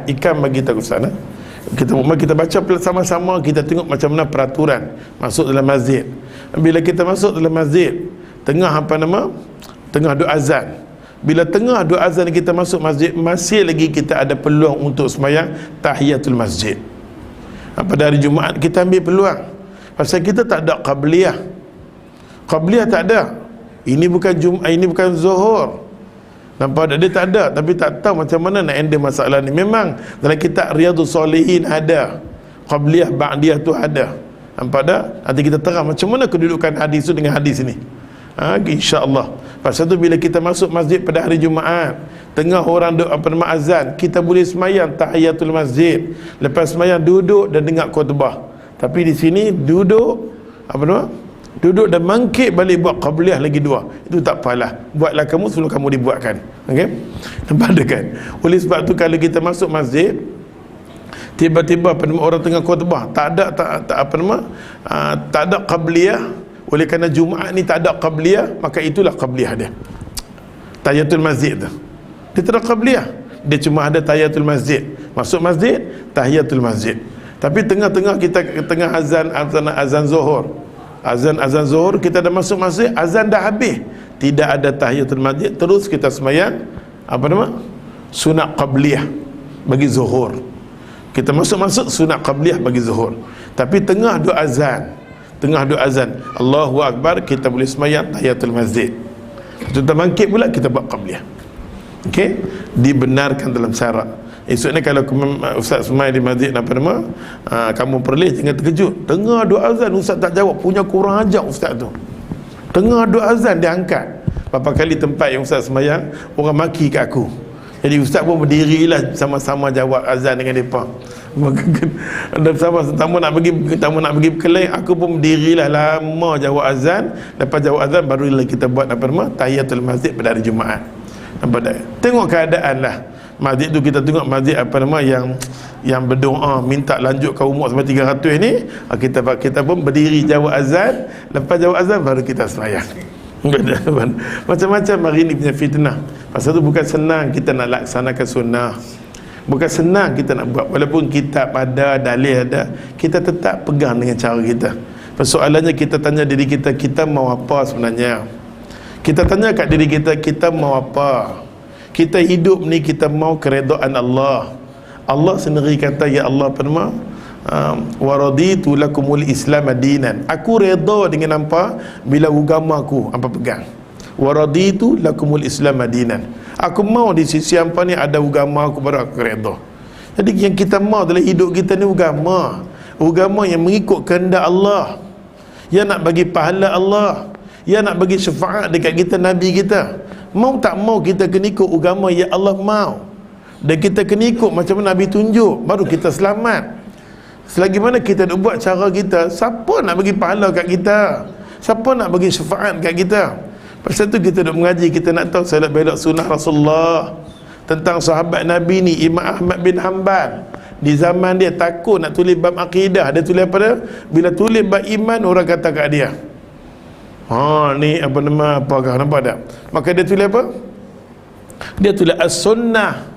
ikam bagi kita Ustaz. Kita baca sama-sama, kita tengok macam mana peraturan masuk dalam masjid. Bila kita masuk dalam masjid, tengah duk azan. Bila tengah duk azan kita masuk masjid, masih lagi kita ada peluang untuk sembahyang tahiyatul masjid. Pada hari Jumaat kita ambil peluang. Pasal kita tak ada qabliyah. Qabliyah tak ada. Ini bukan zuhur. Nampak tak? Dia tak ada. Tapi tak tahu macam mana nak handle masalah ni. Memang dalam kitab Riyadhus Shalihin ada qabliyah, ba'diyah tu ada. Nampak tak? Nanti kita terang macam mana kedudukan hadis tu dengan hadis ni. InsyaAllah. Pasal tu bila kita masuk masjid pada hari Jumaat, tengah orang duk azan, kita boleh semayang tahiyatul masjid. Lepas semayang duduk dan dengar khutbah. Tapi di sini duduk duduk dan mangkit balik buat qabliyah lagi dua. Itu tak apalah. Buatlah kamu sebelum kamu dibuatkan. Okey? Nampak ada kan? Oleh sebab tu kalau kita masuk masjid, tiba-tiba orang tengah khutbah, tak ada qabliyah. Oleh kerana Jumaat ni tak ada qabliyah, maka itulah qabliyah dia. Tahiyatul masjid tu. Dia tak ada qabliyah. Dia cuma ada tahiyatul masjid. Masuk masjid, tahiyatul masjid. Tapi tengah-tengah kita tengah azan zuhur. Azan zuhur kita dah masuk masjid, azan dah habis. Tidak ada tahiyatul masjid, terus kita sembahyang sunat qabliyah bagi zuhur. Kita masuk sunat qabliyah bagi zuhur. Tapi tengah dua azan, Allahu Akbar, kita boleh sembahyang tahiyatul masjid. Kita bangkit pula, kita buat qabliyah. Okey, dibenarkan dalam syarak. Esoknya kalau ustaz semai di masjid kamu perlis, jangan terkejut. Tengah dua azan ustaz tak jawab, punya kurang ajar ustaz tu. Tengah dua azan dia angkat. Berapa kali tempat yang ustaz sembahyang orang maki kat aku. Jadi ustaz pun berdirilah sama-sama jawab azan dengan depa. Tamu nak pergi berkelahi, aku pun berdirilah lama jawab azan. Lepas jawab azan barulah kita buat tahiyatul masjid pada hari Jumaat. Nampak tak? Tengok keadaan lah. Masjid tu kita tengok masjid yang berdoa minta lanjutkan umur sampai 300 ni, kita pun berdiri jawab azan. Lepas jawab azan baru kita sembahyang. Macam-macam hari ni punya fitnah. Pasal tu bukan senang kita nak laksanakan sunnah, bukan senang kita nak buat. Walaupun kitab ada, dalil ada, kita tetap pegang dengan cara kita. Persoalannya kita tanya diri kita, kita mau apa sebenarnya? Kita tanya kat diri kita, kita mau apa? Kita hidup ni kita mau keredaan Allah. Allah sendiri kata, ya Allah wa raditu lakumul Islam dinan. Aku redha dengan apa? Bila agama aku apa pegang. Wa raditu lakumul Islam dinan. Aku mau di sisi apa ni ada agama aku, baru aku redha. Jadi yang kita mau dalam hidup kita ni agama yang mengikut kehendak Allah, yang nak bagi pahala Allah, yang nak bagi syafaat dekat kita Nabi kita. Mau tak mau kita kena ikut agama yang Allah mau, dan kita kena ikut macam mana Nabi tunjuk, baru kita selamat. Selagi mana kita nak buat cara kita, siapa nak bagi pahala kat kita? Siapa nak bagi syafaat kat kita? Pasal tu kita nak mengaji, kita nak tahu salat belok sunnah Rasulullah. Tentang sahabat Nabi ni, Imam Ahmad bin Hanbal, di zaman dia takut nak tulis bab akidah. Dia tulis apa dia? Bila tulis bab iman, orang kata kat dia, ni apakah, nampak tak? Maka dia tulis apa? Dia tulis as-sunnah.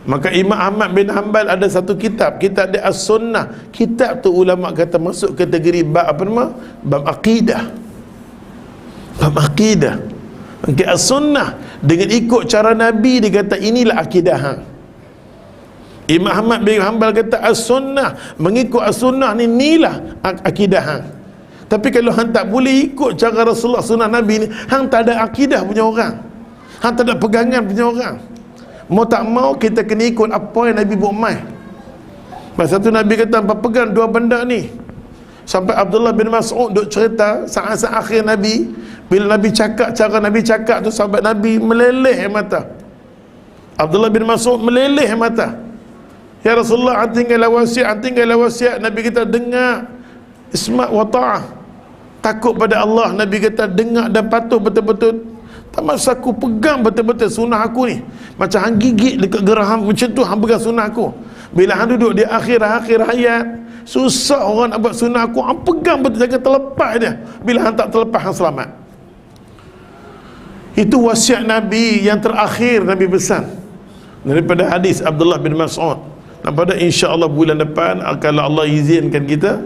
Maka Imam Ahmad bin Hanbal ada satu kitab dia as-sunnah. Kitab tu ulama kata masuk kategori bab bab akidah. Bab akidah. Okay, as-sunnah dengan ikut cara Nabi, dia kata inilah akidah hang. Imam Ahmad bin Hanbal kata as-sunnah, mengikut as-sunnah ni inilah akidah hang. Tapi kalau hang tak boleh ikut cara Rasulullah, sunnah Nabi ni, hang tak ada akidah punya orang, hang tak ada pegangan punya orang. Mau tak mau kita kena ikut apa yang Nabi buat mai. Masa tu Nabi kata hampa pegang dua benda ni. Sampai Abdullah bin Mas'ud duk cerita saat-saat akhir Nabi, bila Nabi cakap, cara Nabi cakap tu, sahabat Nabi meleleh mata. Abdullah bin Mas'ud meleleh mata. Ya Rasulullah, tinggallah wasiat. Nabi kata dengar, isma' wa ta'ah, takut pada Allah. Nabi kata dengar dan patuh betul-betul. Tak masa aku pegang betul-betul sunnah aku ni. Macam hang gigit dekat geraham macam tu, hang pegang sunnah aku. Bila hang duduk di akhir hayat, susah orang nak buat sunnah aku, hang pegang betul, jangan terlepas dia. Bila hang tak terlepas, hang selamat. Itu wasiat Nabi yang terakhir Nabi pesan daripada hadis Abdullah bin Mas'ud. Dan pada insya-Allah bulan depan, kalau Allah izinkan kita,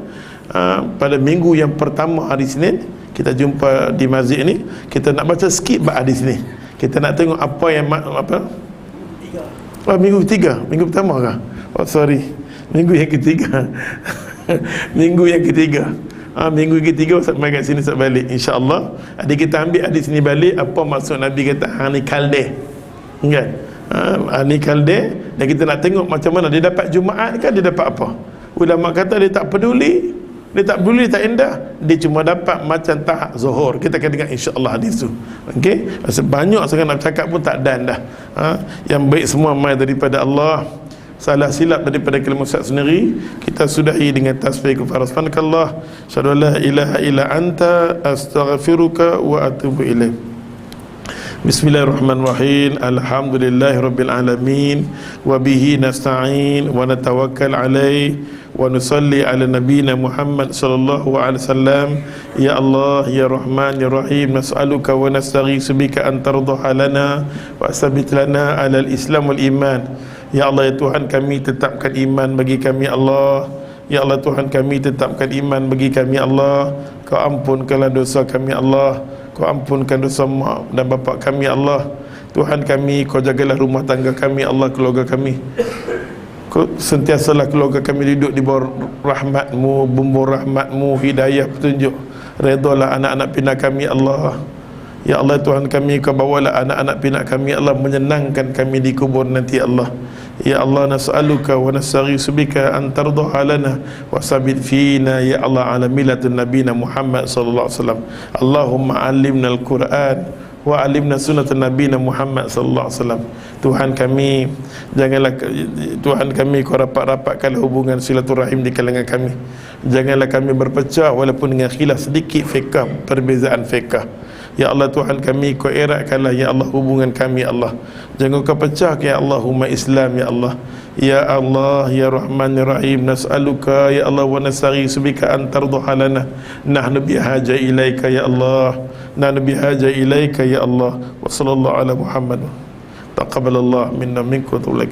pada minggu yang pertama hari Senin, kita jumpa di masjid ni. Kita nak baca sikit bab hadis ni. Kita nak tengok apa yang minggu ketiga. Minggu pertama kah? Minggu yang ketiga. Minggu yang ketiga Ustaz mai kat sini, Ustaz balik insya-Allah. Adik kita ambil hadis ni balik, apa maksud Nabi kata hang ni kaldeh. Kan? Ni kaldeh, dan kita nak tengok macam mana dia dapat Jumaat kan, dia dapat apa. Ulama kata dia tak peduli Dia tak peduli, tak indah, dia cuma dapat macam tahap zuhur. Kita akan dengar insya-Allah hadis tu. Okey, banyak sangat nak cakap pun tak dan dah. Yang baik semua mai daripada Allah. Salah silap daripada kalam Ustaz sendiri, kita sudahi dengan tasbih kepada subhanakallah, syada la ilaha illa anta, astaghfiruka wa atubu ilaik. Bismillahirrahmanirrahim. Alhamdulillahirabbil alamin wa bihi nasta'in wa natawakkal alaihi wa nusalli ala nabiyyina Muhammad sallallahu alaihi wasallam. Ya Allah ya Rahman ya Rahim, nas'aluka wa nastaghiitsu bika an tardha lana wa sabit lana ala al-islam wal iman. Ya Allah ya Tuhan kami, tetapkan iman bagi kami Allah. Ya Allah Tuhan kami, tetapkan iman bagi kami Allah. Kau ampunkanlah dosa kami Allah. Kau ampunkan dosa mak dan bapa kami Allah. Tuhan kami, Kau jagalah rumah tangga kami Allah, keluarga kami. Kau sentiasalah keluarga kami duduk di bawah rahmat-Mu, bumbung rahmat-Mu, hidayah petunjuk. Redalah anak-anak pinak kami Allah. Ya Allah Tuhan kami, Kau bawalah anak-anak pinak kami Allah, menyenangkan kami di kubur nanti Allah. Ya Allah nas'aluka wa nastaghiitsu bika an tardha lana wa sabit fina ya Allah ala millatin nabiyina Muhammad sallallahu alaihi wasallam. Allahumma 'allimna al-Quran wa 'allimna sunnatan nabiyina Muhammad sallallahu alaihi wasallam. Tuhan kami, janganlah Tuhan kami, Kau rapat-rapatkanlah hubungan silaturahim di kalangan kami. Janganlah kami berpecah walaupun dengan khilaf sedikit fiqh, perbezaan fiqh. Ya Allah Tuhan kami, Kau eratkanlah ya Allah hubungan kami Allah. Jangan Kau pecah ya Allahumma Islam ya Allah. Ya Allah ya Rahman ya Rahim, nas'aluka ya Allah wa nastaghiitsu bika an tardha lana. Nahnu bihaja ilaika ya Allah. Nahnu bihaja ilaika ya Allah. Wa sallallahu ala Muhammad. Taqabbalallah minna minkum wa